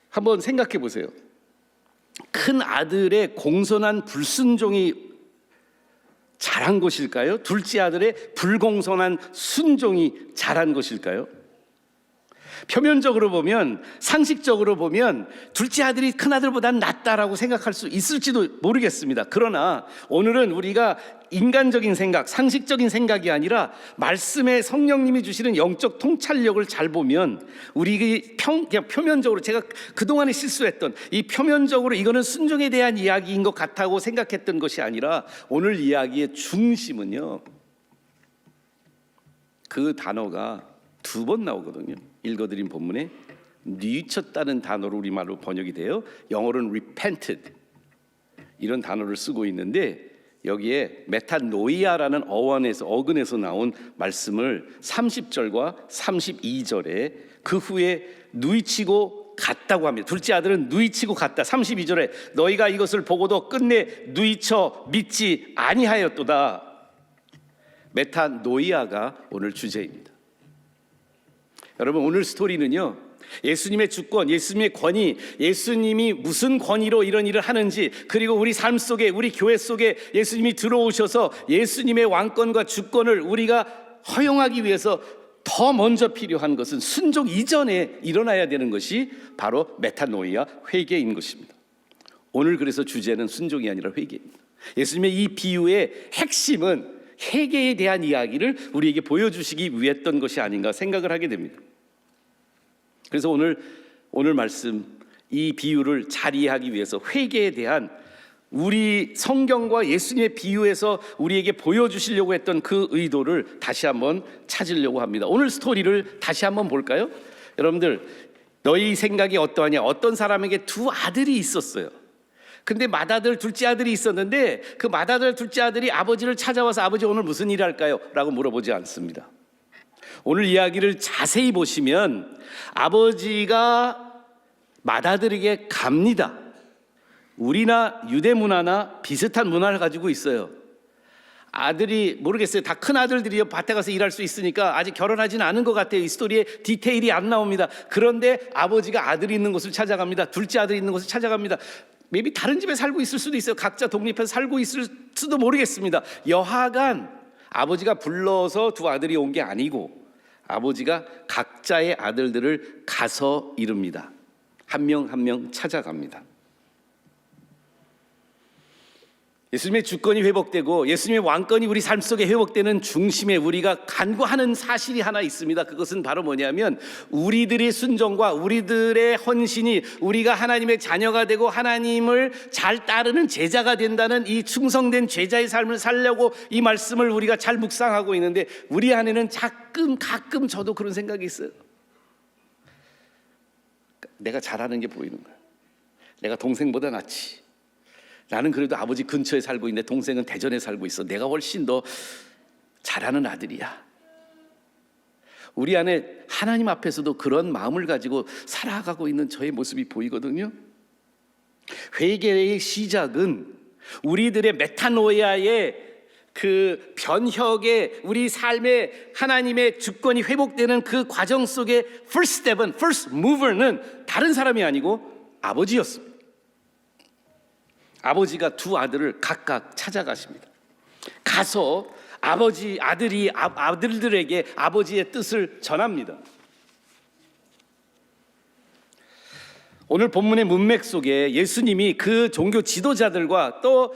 한번 생각해 보세요. 큰 아들의 공손한 불순종이 잘한 것일까요? 둘째 아들의 불공손한 순종이 잘한 것일까요? 표면적으로 보면, 상식적으로 보면 둘째 아들이 큰 아들보다는 낫다라고 생각할 수 있을지도 모르겠습니다. 그러나 오늘은 우리가 인간적인 생각, 상식적인 생각이 아니라 말씀에 성령님이 주시는 영적 통찰력을 잘 보면 우리 그냥 표면적으로, 제가 그동안에 실수했던 이 표면적으로 이거는 순종에 대한 이야기인 것 같다고 생각했던 것이 아니라 오늘 이야기의 중심은요, 그 단어가 2번 나오거든요. 읽어드린 본문에 뉘쳤다는 단어로 우리말로 번역이 돼요. 영어로는 repented 이런 단어를 쓰고 있는데, 여기에 메타노이아라는 어근에서 나온 말씀을 30절과 32절에 그 후에 누이치고 갔다고 합니다. 둘째 아들은 누이치고 갔다. 32절에 너희가 이것을 보고도 끝내 누이쳐 믿지 아니하였도다. 메타노이아가 오늘 주제입니다. 여러분, 오늘 스토리는요, 예수님의 주권, 예수님의 권위, 예수님이 무슨 권위로 이런 일을 하는지, 그리고 우리 삶 속에, 우리 교회 속에 예수님이 들어오셔서 예수님의 왕권과 주권을 우리가 허용하기 위해서 더 먼저 필요한 것은 순종 이전에 일어나야 되는 것이 바로 메타노이아, 회개인 것입니다. 오늘 그래서 주제는 순종이 아니라 회개입니다. 예수님의 이 비유의 핵심은 회개에 대한 이야기를 우리에게 보여주시기 위했던 것이 아닌가 생각을 하게 됩니다. 그래서 오늘 말씀, 이 비유를 잘 이해하기 위해서 회개에 대한 우리 성경과 예수님의 비유에서 우리에게 보여주시려고 했던 그 의도를 다시 한번 찾으려고 합니다. 오늘 스토리를 다시 한번 볼까요? 여러분들, 너희 생각이 어떠하냐? 어떤 사람에게 2 아들이 있었어요. 근데 맏아들, 둘째 아들이 있었는데 그 맏아들, 둘째 아들이 아버지를 찾아와서 아버지 오늘 무슨 일 할까요? 라고 물어보지 않습니다. 오늘 이야기를 자세히 보시면 아버지가 맏아들에게 갑니다. 우리나 유대 문화나 비슷한 문화를 가지고 있어요. 아들이, 모르겠어요, 다 큰 아들들이 밭에 가서 일할 수 있으니까 아직 결혼하지는 않은 것 같아요. 이 스토리에 디테일이 안 나옵니다. 그런데 아버지가 아들이 있는 곳을 찾아갑니다. 둘째 아들이 있는 곳을 찾아갑니다. maybe 다른 집에 살고 있을 수도 있어요. 각자 독립해서 살고 있을 수도 모르겠습니다. 여하간 아버지가 불러서 2 아들이 온 게 아니고 아버지가 각자의 아들들을 가서 이룹니다. 한 명 한 명 찾아갑니다. 예수님의 주권이 회복되고 예수님의 왕권이 우리 삶 속에 회복되는 중심에 우리가 간구하는 사실이 하나 있습니다. 그것은 바로 뭐냐면 우리들의 순종과 우리들의 헌신이 우리가 하나님의 자녀가 되고 하나님을 잘 따르는 제자가 된다는 이 충성된 제자의 삶을 살려고 이 말씀을 우리가 잘 묵상하고 있는데, 우리 안에는 가끔 저도 그런 생각이 있어요. 내가 잘하는 게 보이는 거야. 내가 동생보다 낫지. 나는 그래도 아버지 근처에 살고 있는데 동생은 대전에 살고 있어. 내가 훨씬 더 잘하는 아들이야. 우리 안에 하나님 앞에서도 그런 마음을 가지고 살아가고 있는 저의 모습이 보이거든요. 회개의 시작은 우리들의 메타노이아의 그 변혁의 우리 삶의 하나님의 주권이 회복되는 그 과정 속에 first step은, first mover는 다른 사람이 아니고 아버지였습니다. 아버지가 2 아들을 각각 찾아가십니다. 가서 아들들에게 아버지의 뜻을 전합니다. 오늘 본문의 문맥 속에 예수님이 그 종교 지도자들과 또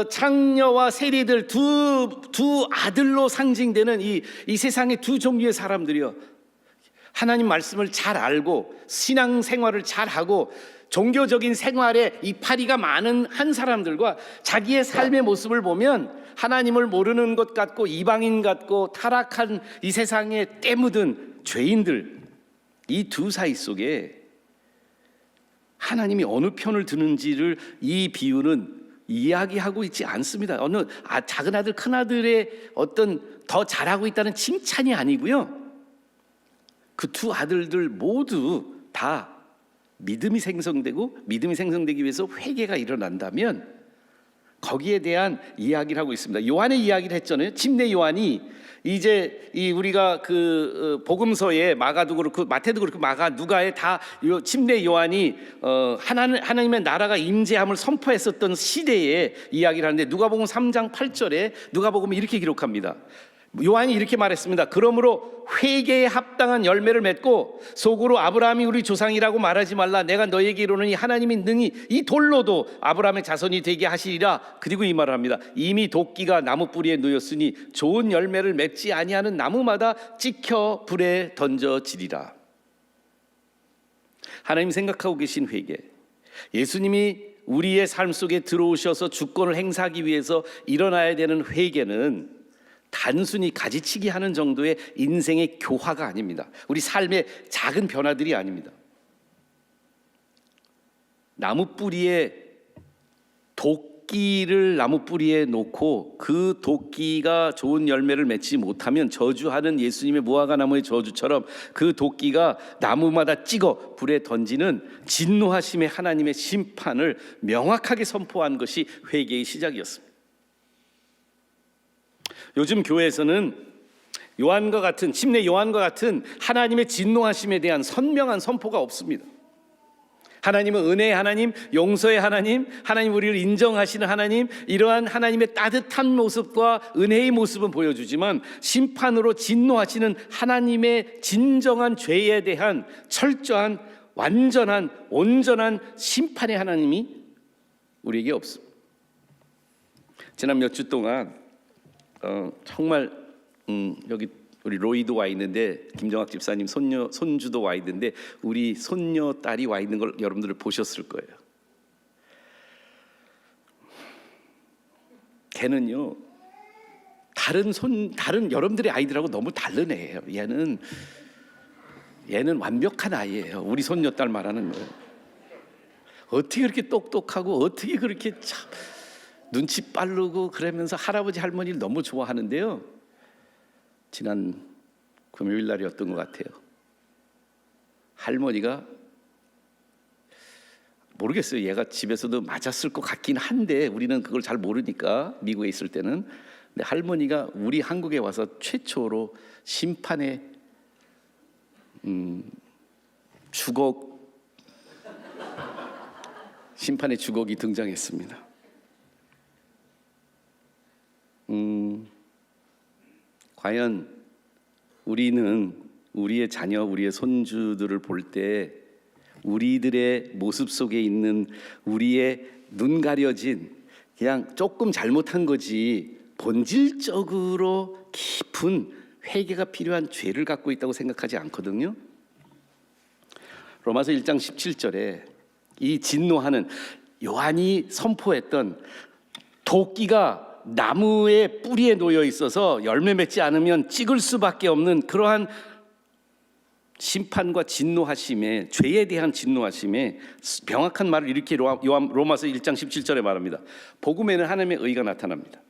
창녀와 세리들 두 아들로 상징되는 이 세상의 2 종류의 사람들이요, 하나님 말씀을 잘 알고 신앙 생활을 잘 하고 종교적인 생활에 이파리가 많은 한 사람들과 자기의 삶의 모습을 보면 하나님을 모르는 것 같고 이방인 같고 타락한 이 세상에 때 묻은 죄인들, 이 2 사이 속에 하나님이 어느 편을 드는지를 이 비유는 이야기하고 있지 않습니다. 어느 작은 아들, 큰 아들의 어떤 더 잘하고 있다는 칭찬이 아니고요, 그 2 아들들 모두 다 믿음이 생성되기 위해서 회개가 일어난다면 거기에 대한 이야기를 하고 있습니다. 요한의 이야기를 했잖아요. 침례 요한이 이제 우리가 그 복음서에 마가도 그렇고 마태도 그렇고 누가에 다 침례 요한이 하나님의 나라가 임재함을 선포했었던 시대의 이야기를 하는데, 누가복음 3장 8절에 누가복음이 이렇게 기록합니다. 요한이 이렇게 말했습니다. 그러므로 회개에 합당한 열매를 맺고 속으로 아브라함이 우리 조상이라고 말하지 말라. 내가 너에게 이르노니 하나님이 능히 이 돌로도 아브라함의 자손이 되게 하시리라. 그리고 이 말을 합니다. 이미 도끼가 나무 뿌리에 놓였으니 좋은 열매를 맺지 아니하는 나무마다 찍혀 불에 던져지리라. 하나님 생각하고 계신 회개, 예수님이 우리의 삶 속에 들어오셔서 주권을 행사하기 위해서 일어나야 되는 회개는 단순히 가지치기 하는 정도의 인생의 교화가 아닙니다. 우리 삶의 작은 변화들이 아닙니다. 나무 뿌리에 도끼를 나무 뿌리에 놓고 그 도끼가 좋은 열매를 맺지 못하면 저주하는 예수님의 무화과 나무의 저주처럼 그 도끼가 나무마다 찍어 불에 던지는 진노하심의 하나님의 심판을 명확하게 선포한 것이 회개의 시작이었습니다. 요즘 교회에서는 요한과 같은 침례 요한과 같은 하나님의 진노하심에 대한 선명한 선포가 없습니다. 하나님은 은혜의 하나님, 용서의 하나님, 하나님 우리를 인정하시는 하나님, 이러한 하나님의 따뜻한 모습과 은혜의 모습은 보여주지만 심판으로 진노하시는 하나님의 진정한 죄에 대한 철저한 완전한 온전한 심판의 하나님이 우리에게 없습니다. 지난 몇 주 동안 정말 여기 우리 로이도 와 있는데 김정학 집사님 손주도 와 있는데 우리 손녀 딸이 와 있는 걸 여러분들 보셨을 거예요. 걔는요 다른 여러분들의 아이들하고 너무 다른 애예요. 얘는 완벽한 아이예요. 우리 손녀 딸 말하는 거예요. 어떻게 그렇게 똑똑하고 어떻게 그렇게 참 눈치 빠르고 그러면서 할아버지 할머니를 너무 좋아하는데요. 지난 금요일 날이었던 것 같아요. 할머니가 모르겠어요. 얘가 집에서도 맞았을 것 같긴 한데 우리는 그걸 잘 모르니까 미국에 있을 때는. 근데 할머니가 우리 한국에 와서 최초로 심판의 심판의 주걱이 등장했습니다. 과연 우리는 우리의 자녀, 우리의 손주들을 볼 때 우리들의 모습 속에 있는 우리의 눈 가려진 그냥 조금 잘못한 거지 본질적으로 깊은 회개가 필요한 죄를 갖고 있다고 생각하지 않거든요. 로마서 1장 17절에 이 진노하는 요한이 선포했던 도끼가 나무의 뿌리에 놓여 있어서 열매 맺지 않으면 찍을 수밖에 없는 그러한 심판과 진노하심에, 죄에 대한 진노하심에 명확한 말을 이렇게 로마서 1장 17절에 말합니다. 복음에는 하나님의 의가 나타납니다.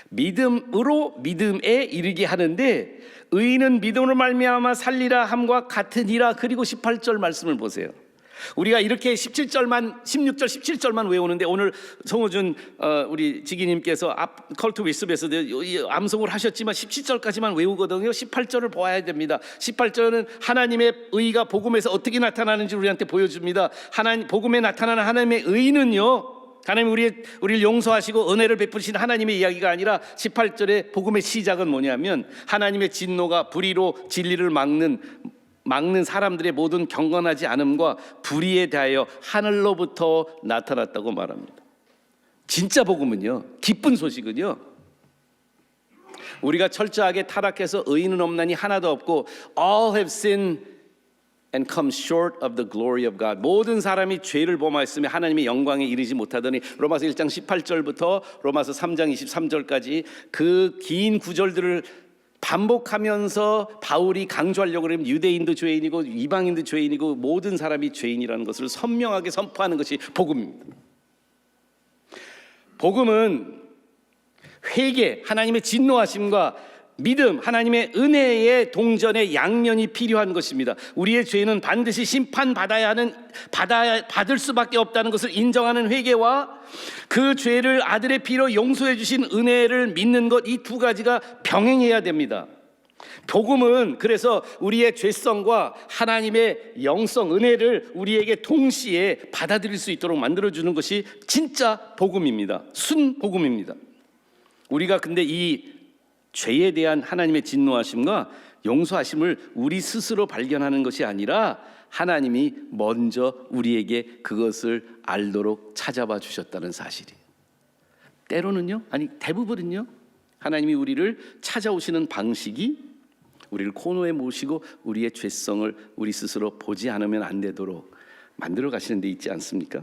믿음으로 믿음에 이르게 하는데 의인은 믿음으로 말미암아 살리라 함과 같으니라. 그리고 18절 말씀을 보세요. 우리가 이렇게 16절 17절만 외우는데 오늘 송호준 우리 지기님께서 컬트 위습에서 암송을 하셨지만 17절까지만 외우거든요. 18절을 보아야 됩니다. 18절은 하나님의 의가 복음에서 어떻게 나타나는지 우리한테 보여줍니다. 복음에 나타나는 하나님의 의는요, 하나님 우리를 용서하시고 은혜를 베푸시는 하나님의 이야기가 아니라 18절의 복음의 시작은 뭐냐면 하나님의 진노가 불의로 진리를 막는 사람들의 모든 경건하지 않음과 불의에 대하여 하늘로부터 나타났다고 말합니다. 진짜 복음은요, 기쁜 소식은요, 우리가 철저하게 타락해서 의인은 없나니 하나도 없고 all have sinned and come short of the glory of God. 모든 사람이 죄를 범하였으며 하나님의 영광에 이르지 못하더니 로마서 1장 18절부터 로마서 3장 23절까지 그 긴 구절들을 반복하면서 바울이 강조하려고 그러면 유대인도 죄인이고 이방인도 죄인이고 모든 사람이 죄인이라는 것을 선명하게 선포하는 것이 복음입니다. 복음은 회개, 하나님의 진노하심과 믿음, 하나님의 은혜의 동전의 양면이 필요한 것입니다. 우리의 죄는 반드시 받을 수밖에 없다는 것을 인정하는 회개와 그 죄를 아들의 피로 용서해 주신 은혜를 믿는 것, 이 두 가지가 병행해야 됩니다. 복음은 그래서 우리의 죄성과 하나님의 영성, 은혜를 우리에게 동시에 받아들일 수 있도록 만들어주는 것이 진짜 복음입니다. 순복음입니다. 우리가 근데 이 죄에 대한 하나님의 진노하심과 용서하심을 우리 스스로 발견하는 것이 아니라 하나님이 먼저 우리에게 그것을 알도록 찾아봐 주셨다는 사실이에요. 때로는요, 아니 대부분은요, 하나님이 우리를 찾아오시는 방식이 우리를 코너에 모시고 우리의 죄성을 우리 스스로 보지 않으면 안 되도록 만들어 가시는 데 있지 않습니까?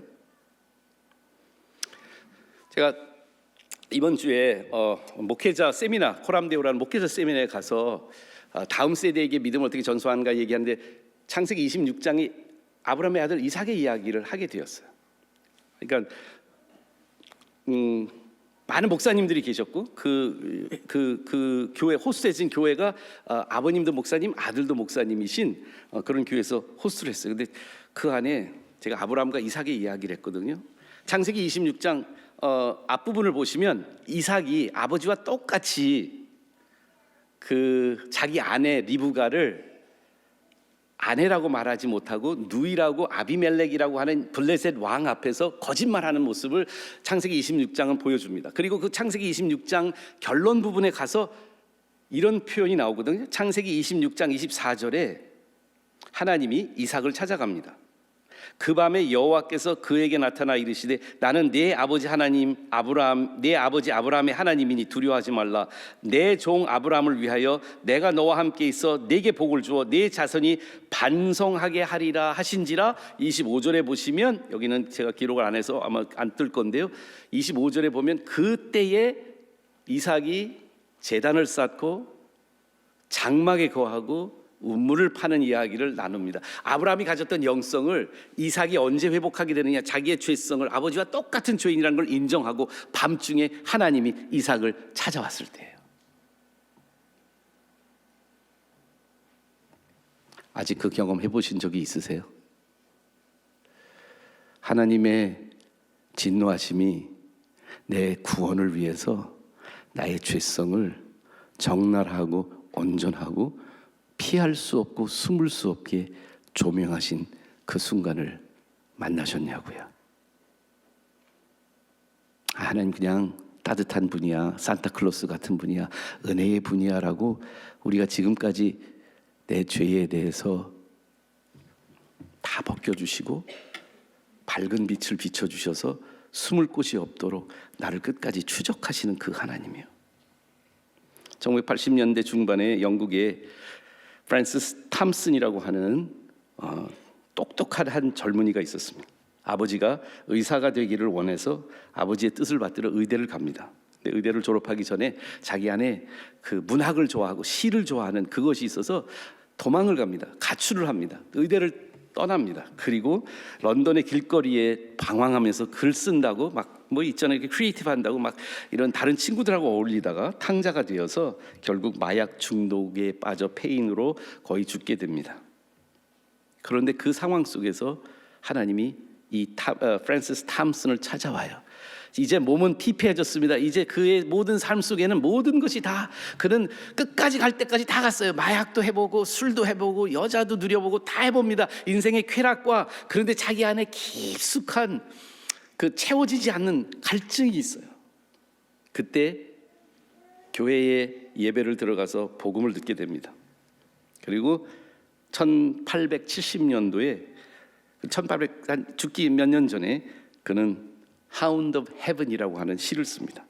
제가 이번 주에 목회자 세미나, 코람데오라는 목회자 세미나에 가서 다음 세대에게 믿음을 어떻게 전수하는가 얘기하는데 창세기 26장이 아브라함의 아들 이삭의 이야기를 하게 되었어요. 그러니까 많은 목사님들이 계셨고 그 교회 호스트해진 교회가 아버님도 목사님, 아들도 목사님이신 그런 교회에서 호스트를 했어요. 근데 그 안에 제가 아브라함과 이삭의 이야기를 했거든요. 창세기 26장 앞부분을 보시면 이삭이 아버지와 똑같이 그 자기 아내 리브가를 아내라고 말하지 못하고 누이라고 아비멜렉이라고 하는 블레셋 왕 앞에서 거짓말하는 모습을 창세기 26장은 보여줍니다. 그리고 그 창세기 26장 결론 부분에 가서 이런 표현이 나오거든요. 창세기 26장 24절에 하나님이 이삭을 찾아갑니다. 그 밤에 여호와께서 그에게 나타나 이르시되 나는 내 아버지 하나님 아브라함, 내 아버지 아브라함의 하나님이니 두려워하지 말라. 내 종 아브라함을 위하여 내가 너와 함께 있어 내게 복을 주어 내 자손이 반성하게 하리라 하신지라. 25절에 보시면, 여기는 제가 기록을 안 해서 아마 안 뜰 건데요, 25절에 보면 그때에 이삭이 제단을 쌓고 장막에 거하고 우물을 파는 이야기를 나눕니다. 아브라함이 가졌던 영성을 이삭이 언제 회복하게 되느냐, 자기의 죄성을 아버지와 똑같은 죄인이라는 걸 인정하고 밤중에 하나님이 이삭을 찾아왔을 때예요. 아직 그 경험 해보신 적이 있으세요? 하나님의 진노하심이 내 구원을 위해서 나의 죄성을 적나라하고 온전하고 피할 수 없고 숨을 수 없게 조명하신 그 순간을 만나셨냐고요. 하나님 그냥 따뜻한 분이야, 산타클로스 같은 분이야, 은혜의 분이야 라고 우리가 지금까지 내 죄에 대해서 다 벗겨주시고 밝은 빛을 비춰주셔서 숨을 곳이 없도록 나를 끝까지 추적하시는 그 하나님이에요. 1980년대 중반에 영국에 프란시스 탐슨이라고 하는 똑똑한 한 젊은이가 있었습니다. 아버지가 의사가 되기를 원해서 아버지의 뜻을 받들어 의대를 갑니다. 근데 의대를 졸업하기 전에 자기 안에 그 문학을 좋아하고 시를 좋아하는 그것이 있어서 도망을 갑니다. 가출을 합니다. 의대를 떠납니다. 그리고 런던의 길거리에 방황하면서 글 쓴다고 막 뭐 있잖아요, 이렇게 크리에이티브 한다고 막 이런 다른 친구들하고 어울리다가 탕자가 되어서 결국 마약 중독에 빠져 폐인으로 거의 죽게 됩니다. 그런데 그 상황 속에서 하나님이 이 프란시스 탐슨을 찾아와요. 이제 몸은 피폐해졌습니다. 이제 그의 모든 삶 속에는 모든 것이 다, 그는 끝까지 갈 때까지 다 갔어요. 마약도 해보고 술도 해보고 여자도 누려보고 다 해봅니다. 인생의 쾌락과, 그런데 자기 안에 깊숙한 그 채워지지 않는 갈증이 있어요. 그때 교회에 예배를 들어가서 복음을 듣게 됩니다. 그리고 1870년도에 1800 죽기 몇 년 전에 그는 Hound of Heaven이라고 하는 시를 씁니다.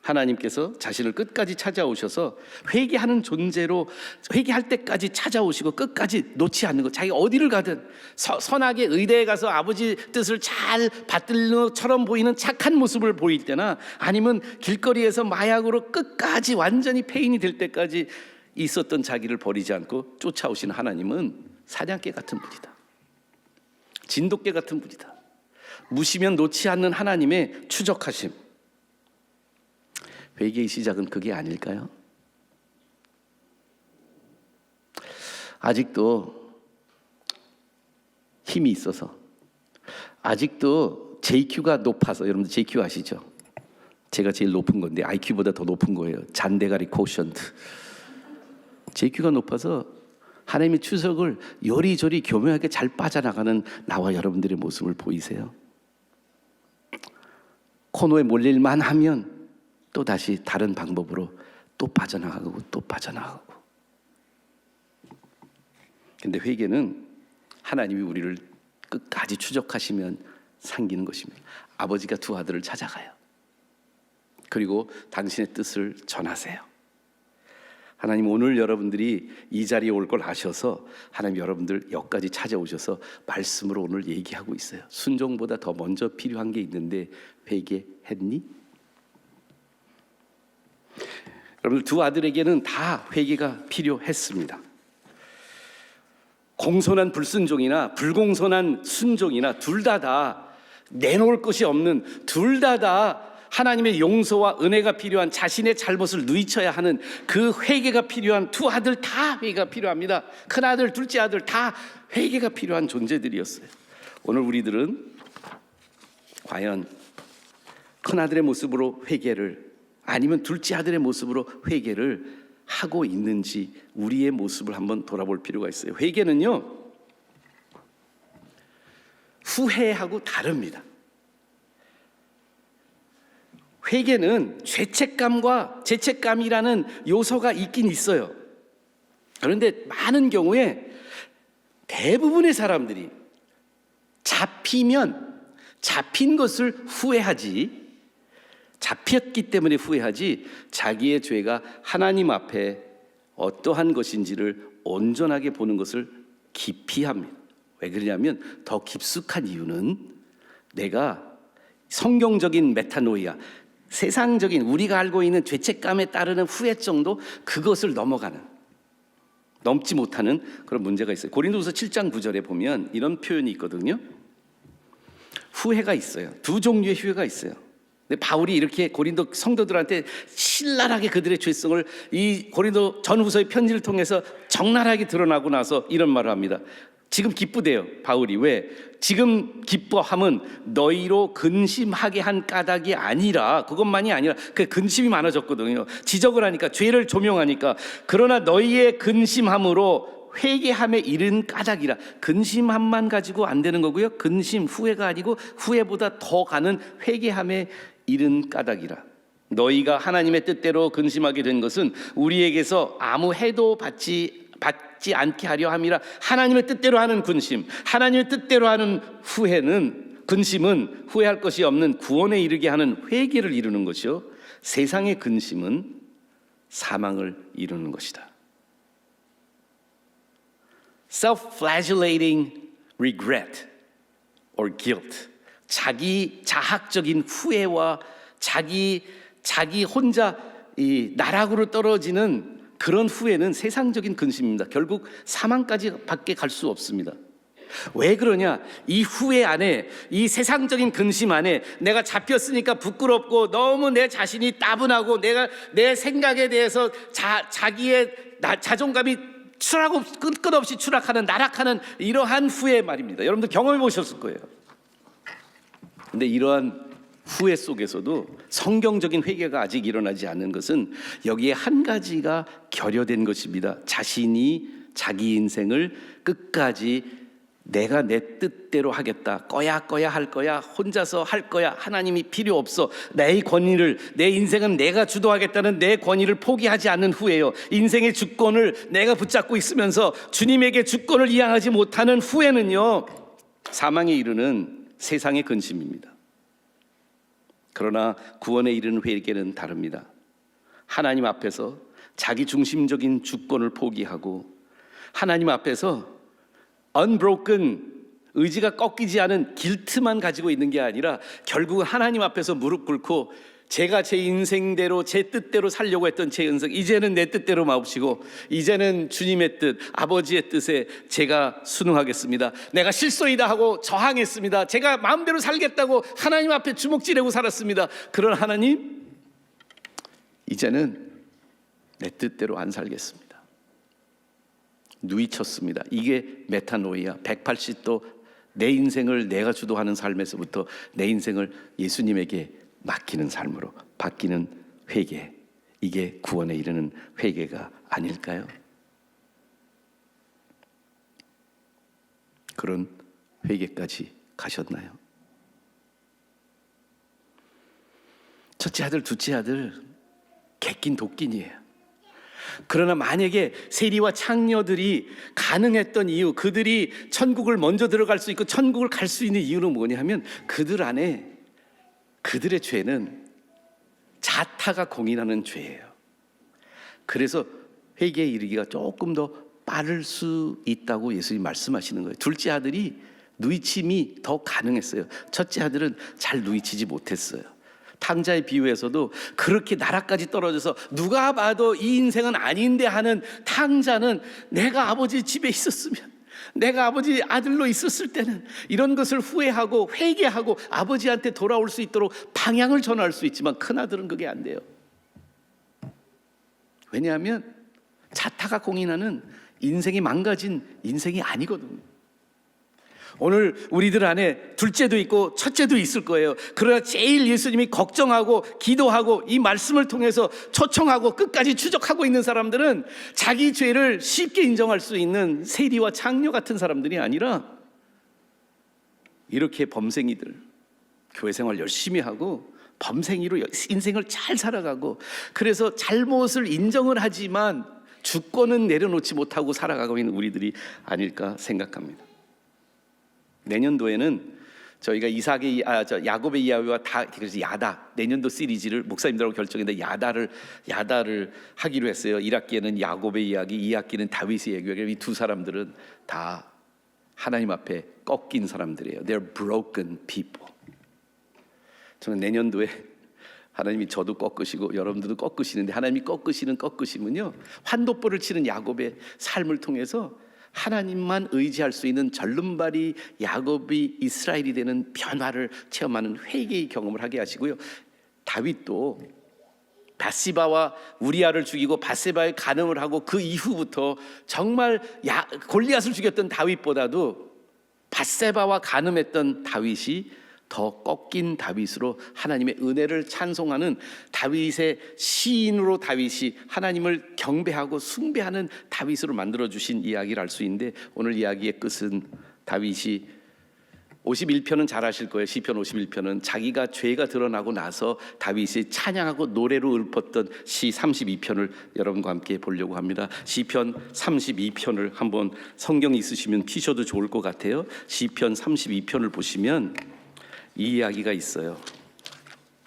하나님께서 자신을 끝까지 찾아오셔서 회개하는 존재로 회개할 때까지 찾아오시고 끝까지 놓지 않는 것. 자기가 어디를 가든 선하게 의대에 가서 아버지 뜻을 잘 받들 것처럼 보이는 착한 모습을 보일 때나 아니면 길거리에서 마약으로 끝까지 완전히 폐인이 될 때까지 있었던 자기를 버리지 않고 쫓아오시는 하나님은 사냥개 같은 분이다. 진돗개 같은 분이다. 무시면 놓지 않는 하나님의 추적하심. 회개의 시작은 그게 아닐까요? 아직도 힘이 있어서, 아직도 JQ가 높아서, 여러분들 JQ 아시죠? 제가 제일 높은 건데 IQ보다 더 높은 거예요. 잔대가리 코션트. JQ가 높아서 하나님의 추석을 요리조리 교묘하게 잘 빠져나가는 나와 여러분들의 모습을 보이세요? 코너에 몰릴만 하면 또 다시 다른 방법으로 또 빠져나가고 또 빠져나가고. 근데 회개는 하나님이 우리를 끝까지 추적하시면 생기는 것입니다. 아버지가 두 아들을 찾아가요. 그리고 당신의 뜻을 전하세요. 하나님, 오늘 여러분들이 이 자리에 올 걸 아셔서 하나님 여러분들 여기까지 찾아오셔서 말씀으로 오늘 얘기하고 있어요. 순종보다 더 먼저 필요한 게 있는데 회개했니? 여러분들 두 아들에게는 다 회개가 필요했습니다. 공손한 불순종이나 불공손한 순종이나 둘 다 내놓을 것이 없는, 둘 다 하나님의 용서와 은혜가 필요한, 자신의 잘못을 누이쳐야 하는 그 회개가 필요한 두 아들 다 회개가 필요합니다. 큰 아들, 둘째 아들 다 회개가 필요한 존재들이었어요. 오늘 우리들은 과연 큰 아들의 모습으로 회개를, 아니면 둘째 아들의 모습으로 회개를 하고 있는지 우리의 모습을 한번 돌아볼 필요가 있어요. 회개는요, 후회하고 다릅니다. 회개는 죄책감과 죄책감이라는 요소가 있긴 있어요. 그런데 많은 경우에 대부분의 사람들이 잡힌 것을 후회하지, 잡혔기 때문에 후회하지, 자기의 죄가 하나님 앞에 어떠한 것인지를 온전하게 보는 것을 기피합니다. 왜 그러냐면 더 깊숙한 이유는 내가 성경적인 메타노이아, 세상적인 우리가 알고 있는 죄책감에 따르는 후회 정도, 그것을 넘지 못하는 그런 문제가 있어요. 고린도후서 7장 9절에 보면 이런 표현이 있거든요. 후회가 있어요. 두 종류의 후회가 있어요. 근데 바울이 이렇게 고린도 성도들한테 신랄하게 그들의 죄성을 이 고린도 전후서의 편지를 통해서 적나라하게 드러나고 나서 이런 말을 합니다. 지금 기쁘대요, 바울이. 왜? 지금 기뻐함은 너희로 근심하게 한 까닭이 아니라, 그것만이 아니라 그 근심이 많아졌거든요. 지적을 하니까, 죄를 조명하니까. 그러나 너희의 근심함으로 회개함에 이른 까닭이라. 근심함만 가지고 안 되는 거고요. 근심, 후회가 아니고 후회보다 더 가는 회개함에 이른 까닭이라. 너희가 하나님의 뜻대로 근심하게 된 것은 우리에게서 아무 해도 받지 않게 하려 함이라. 하나님의 뜻대로 하는 근심, 하나님의 뜻대로 하는 후회는, 근심은 후회할 것이 없는 구원에 이르게 하는 회개를 이루는 것이요, 세상의 근심은 사망을 이루는 것이다. Self-flagellating regret or guilt, 자기 자학적인 후회와 자기 혼자 이 나락으로 떨어지는 그런 후회는 세상적인 근심입니다. 결국 사망까지 밖에 갈 수 없습니다. 왜 그러냐? 이 후회 안에, 이 세상적인 근심 안에 내가 잡혔으니까 부끄럽고 너무 내 자신이 따분하고 내가 내 생각에 대해서 자기의 자존감이 끝없이 추락하는, 나락하는 이러한 후회 말입니다. 여러분들 경험해 보셨을 거예요. 근데 이러한 후회 속에서도 성경적인 회개가 아직 일어나지 않는 것은 여기에 한 가지가 결여된 것입니다. 자신이 자기 인생을 끝까지 내가 내 뜻대로 하겠다, 꺼야 할 거야, 혼자서 할 거야, 하나님이 필요 없어, 내 권위를, 내 인생은 내가 주도하겠다는 내 권위를 포기하지 않는 후회요. 인생의 주권을 내가 붙잡고 있으면서 주님에게 주권을 이양하지 못하는 후회는요, 사망에 이르는 세상의 근심입니다. 그러나 구원에 이르는 회개는 다릅니다. 하나님 앞에서 자기 중심적인 주권을 포기하고 하나님 앞에서 unbroken, 의지가 꺾이지 않은 길트만 가지고 있는 게 아니라 결국은 하나님 앞에서 무릎 꿇고, 제가 제 인생대로 제 뜻대로 살려고 했던 제 인생, 이제는 내 뜻대로 마옵시고 이제는 주님의 뜻, 아버지의 뜻에 제가 순응하겠습니다. 내가 실소이다 하고 저항했습니다. 제가 마음대로 살겠다고 하나님 앞에 주먹질하고 살았습니다. 그런 하나님, 이제는 내 뜻대로 안 살겠습니다. 누이쳤습니다. 이게 메타노이아, 180도 내 인생을 내가 주도하는 삶에서부터 내 인생을 예수님에게 맡기는 삶으로 바뀌는 회개, 이게 구원에 이르는 회개가 아닐까요? 그런 회개까지 가셨나요? 첫째 아들, 둘째 아들 객긴 독긴이에요. 그러나 만약에 세리와 창녀들이 가능했던 이유, 그들이 천국을 먼저 들어갈 수 있고 천국을 갈 수 있는 이유는 뭐냐면 그들 안에 그들의 죄는 자타가 공인하는 죄예요. 그래서 회개에 이르기가 조금 더 빠를 수 있다고 예수님이 말씀하시는 거예요. 둘째 아들이 누이침이 더 가능했어요. 첫째 아들은 잘 누이치지 못했어요. 탕자의 비유에서도 그렇게 나라까지 떨어져서 누가 봐도 이 인생은 아닌데 하는 탕자는 내가 아버지 집에 있었으면, 내가 아버지 아들로 있었을 때는 이런 것을 후회하고 회개하고 아버지한테 돌아올 수 있도록 방향을 전할 수 있지만 큰아들은 그게 안 돼요. 왜냐하면 자타가 공인하는 인생이 망가진 인생이 아니거든요. 오늘 우리들 안에 둘째도 있고 첫째도 있을 거예요. 그러나 제일 예수님이 걱정하고 기도하고 이 말씀을 통해서 초청하고 끝까지 추적하고 있는 사람들은 자기 죄를 쉽게 인정할 수 있는 세리와 창녀 같은 사람들이 아니라 이렇게 범생이들, 교회 생활 열심히 하고 범생이로 인생을 잘 살아가고, 그래서 잘못을 인정을 하지만 주권은 내려놓지 못하고 살아가고 있는 우리들이 아닐까 생각합니다. 내년도에는 저희가 야곱의 이야기와 그래서 야다, 내년도 시리즈를 목사님들하고 결정했는데 야다를 하기로 했어요. 1학기에는 야곱의 이야기, 2학기는 다윗의 이야기. 이 두 사람들은 다 하나님 앞에 꺾인 사람들이에요. They're broken people. 저는 내년도에 하나님이 저도 꺾으시고 여러분들도 꺾으시는데, 하나님이 꺾으시면요, 환도벌을 치는 야곱의 삶을 통해서 하나님만 의지할 수 있는 절름발이 야곱이 이스라엘이 되는 변화를 체험하는 회개의 경험을 하게 하시고요. 다윗도 밧세바와 우리아를 죽이고 밧세바의 간음을 하고 그 이후부터 정말 골리앗을 죽였던 다윗보다도 밧세바와 간음했던 다윗이 더 꺾인 다윗으로 하나님의 은혜를 찬송하는 다윗의 시인으로 다윗이 하나님을 경배하고 숭배하는 다윗으로 만들어주신 이야기를 알 수 있는데, 오늘 이야기의 끝은 다윗이 51편은 잘 아실 거예요. 시편 51편은 자기가 죄가 드러나고 나서 다윗이 찬양하고 노래로 읊었던 시 32편을 여러분과 함께 보려고 합니다. 시편 32편을 한번 성경 있으시면 피셔도 좋을 것 같아요. 시편 32편을 보시면 이 이야기가 있어요.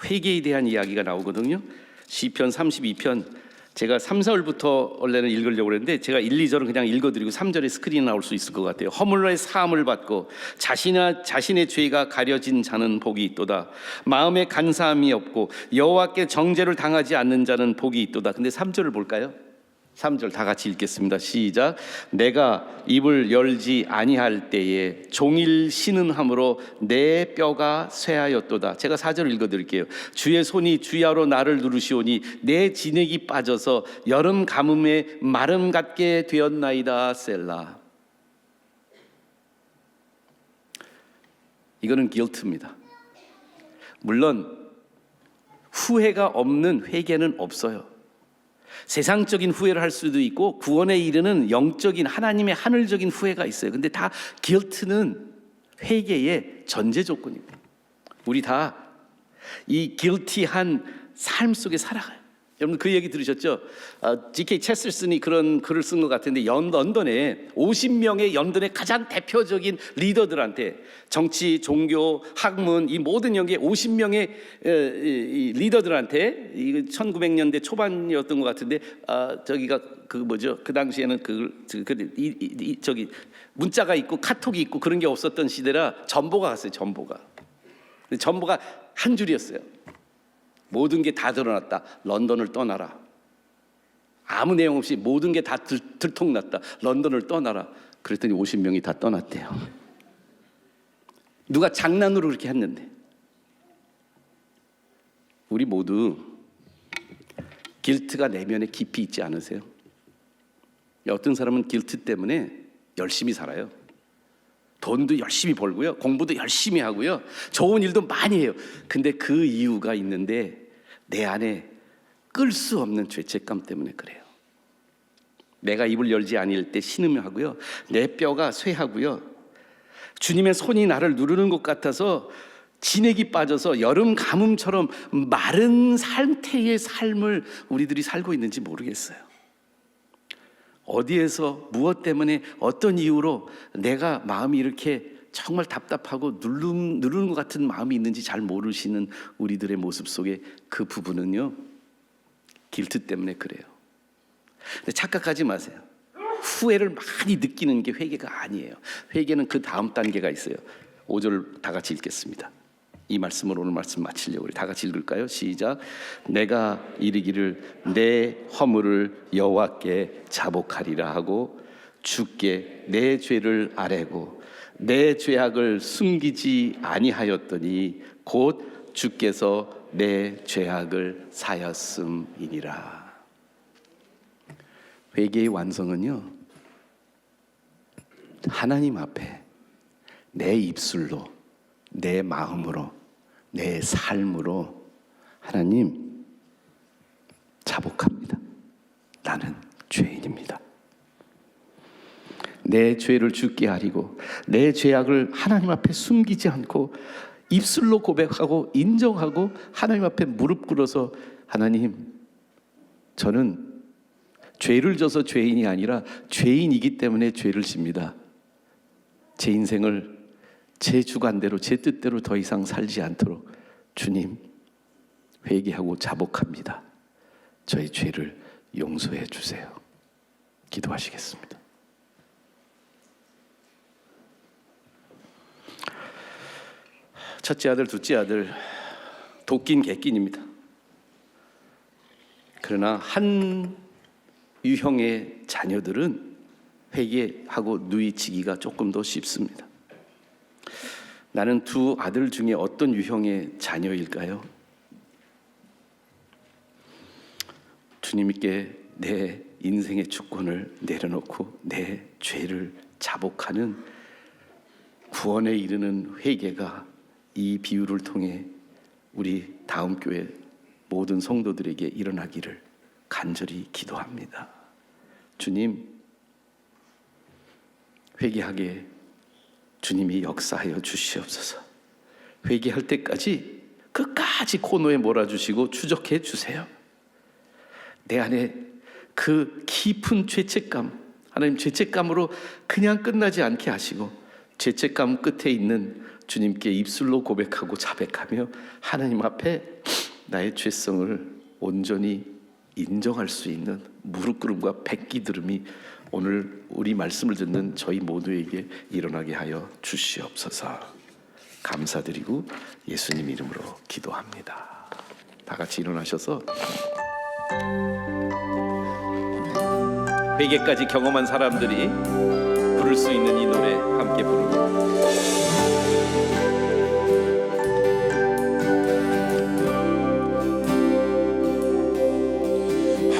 회개에 대한 이야기가 나오거든요. 시편 32편 제가 3, 4절부터 원래는 읽으려고 했는데 제가 1, 2절은 그냥 읽어드리고 3절에 스크린에 나올 수 있을 것 같아요. 허물로의 사함을 받고 자신의 죄가 가려진 자는 복이 있도다. 마음에 간사함이 없고 여호와께 정죄를 당하지 않는 자는 복이 있도다. 근데 3절을 볼까요? 3절 다 같이 읽겠습니다. 시작. 내가 입을 열지 아니할 때에 종일 신음함으로 내 뼈가 쇠하였도다. 제가 4절 읽어드릴게요. 주의 손이 주야로 나를 누르시오니 내 진액이 빠져서 여름 가뭄에 마름 같게 되었나이다. 셀라. 이거는 guilt입니다. 물론 후회가 없는 회개는 없어요. 세상적인 후회를 할 수도 있고 구원에 이르는 영적인 하나님의 하늘적인 후회가 있어요. 근데 다 guilt는 회개의 전제 조건입니다. 우리 다 이 guilty한 삶 속에 살아가요. 여러분 그 얘기 들으셨죠? G.K. 체스턴이 그런 글을 쓴 것 같은데, 런던에 50명의 런던의 가장 대표적인 리더들한테 정치, 종교, 학문 이 모든 영역의 50명의 리더들한테, 이 1900년대 초반이었던 것 같은데, 저기가 그 뭐죠? 그 당시에는 저기 문자가 있고 카톡이 있고 그런 게 없었던 시대라 전보가 갔어요. 전보가 한 줄이었어요. 모든 게 다 드러났다. 런던을 떠나라. 아무 내용 없이 모든 게 다 들통났다. 런던을 떠나라. 그랬더니 50명이 다 떠났대요. 누가 장난으로 그렇게 했는데. 우리 모두 길트가 내면에 깊이 있지 않으세요? 어떤 사람은 길트 때문에 열심히 살아요. 돈도 열심히 벌고요, 공부도 열심히 하고요, 좋은 일도 많이 해요. 근데 그 이유가 있는데 내 안에 끌 수 없는 죄책감 때문에 그래요. 내가 입을 열지 아니할 때 신음하고요, 내 뼈가 쇠하고요, 주님의 손이 나를 누르는 것 같아서 진액이 빠져서 여름 가뭄처럼 마른 상태의 삶을 우리들이 살고 있는지 모르겠어요. 어디에서 무엇 때문에 어떤 이유로 내가 마음이 이렇게 정말 답답하고 누르는 것 같은 마음이 있는지 잘 모르시는 우리들의 모습 속에 그 부분은요, 길트 때문에 그래요. 근데 착각하지 마세요. 후회를 많이 느끼는 게 회개가 아니에요. 회개는 그 다음 단계가 있어요. 5절 다 같이 읽겠습니다. 이 말씀으로 오늘 말씀 마치려고 우리 다 같이 읽을까요? 시작. 내가 이르기를 내 허물을 여호와께 자복하리라 하고 주께 내 죄를 아뢰고 내 죄악을 숨기지 아니하였더니 곧 주께서 내 죄악을 사였음이니라. 회개의 완성은요, 하나님 앞에 내 입술로, 내 마음으로, 내 삶으로 하나님 자복합니다. 나는 죄인입니다. 내 죄를 주께 아리고 내 죄악을 하나님 앞에 숨기지 않고 입술로 고백하고 인정하고 하나님 앞에 무릎 꿇어서 하나님, 저는 죄를 져서 죄인이 아니라 죄인이기 때문에 죄를 집니다. 제 인생을 제 주관대로 제 뜻대로 더 이상 살지 않도록 주님 회개하고 자복합니다. 저의 죄를 용서해 주세요. 기도하시겠습니다. 첫째 아들, 둘째 아들 도끼는 개끼입니다. 그러나 한 유형의 자녀들은 회개하고 누이치기가 조금 더 쉽습니다. 나는 두 아들 중에 어떤 유형의 자녀일까요? 주님께 내 인생의 주권을 내려놓고 내 죄를 자복하는 구원에 이르는 회개가 이 비유를 통해 우리 다음 교회 모든 성도들에게 일어나기를 간절히 기도합니다. 주님, 회개하게 주님이 역사하여 주시옵소서. 회개할 때까지 끝까지 코너에 몰아주시고 추적해 주세요. 내 안에 그 깊은 죄책감, 하나님 죄책감으로 그냥 끝나지 않게 하시고 죄책감 끝에 있는 주님께 입술로 고백하고 자백하며 하나님 앞에 나의 죄성을 온전히 인정할 수 있는 무릎 꿇음과 백기들음이 오늘 우리 말씀을 듣는 저희 모두에게 일어나게 하여 주시옵소서. 감사드리고 예수님 이름으로 기도합니다. 다 같이 일어나셔서 회개까지 경험한 사람들이 부를 수 있는 이 노래 함께 부릅니다.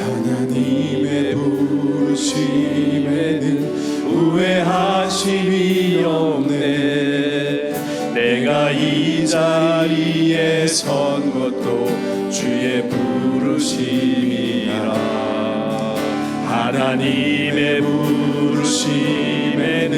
하나님의 부르심에는 후회하심이 없네. 내가 이 자리에 선 것도 주의 부르심이라. 하나님의 부르심에는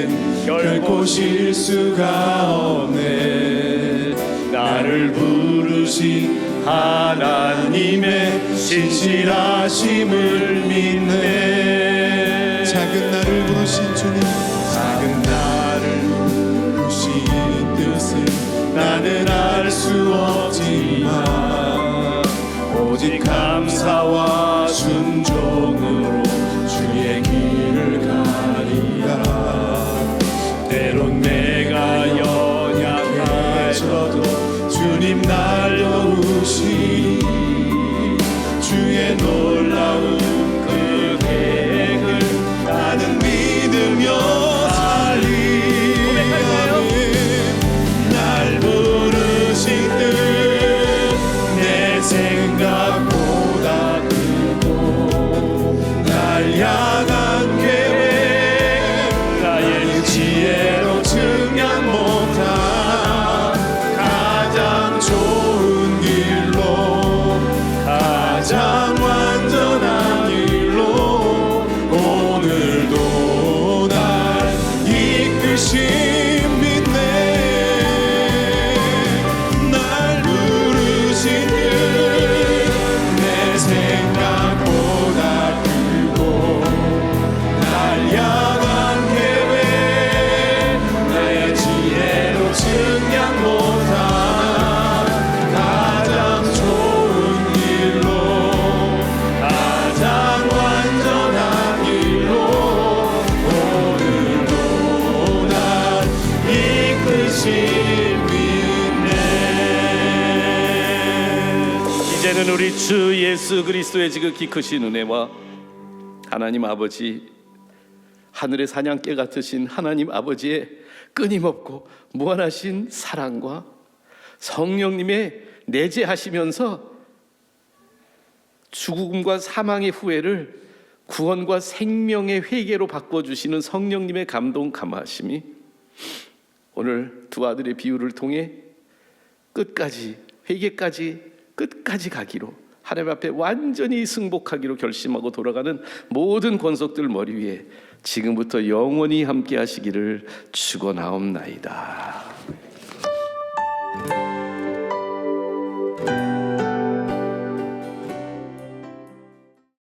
결코 실수가 없네. 나를 부르신 하나님의 신실하심을 믿네. 작은 나를 부르신 주님, 작은 나를 부르신 뜻을 나는 알 수 없지만 오직 감사와 순종으로 주의 길을 가리라. 때론 내가 연약해져도 주님 날 도우시니 주의 놀라운 그 계획을 나는 믿으며 살리라. 날 부르신 뜻 내 생각보다 크고 날 향한 계획 나의 지혜로 증명 못한 가장 좋은 길로 이제는 우리 주 예수 그리스도의 지극히 크신 은혜와 하나님 아버지, 하늘의 사냥개 같으신 하나님 아버지의 끊임없고 무한하신 사랑과 성령님의 내재하시면서 죽음과 사망의 후회를 구원과 생명의 회개로 바꿔주시는 성령님의 감동 감화심이 오늘 두 아들의 비유를 통해 끝까지, 회개까지, 끝까지 가기로, 하나님 앞에 완전히 승복하기로 결심하고 돌아가는 모든 권속들 머리 위에 지금부터 영원히 함께 하시기를 축원하옵나이다.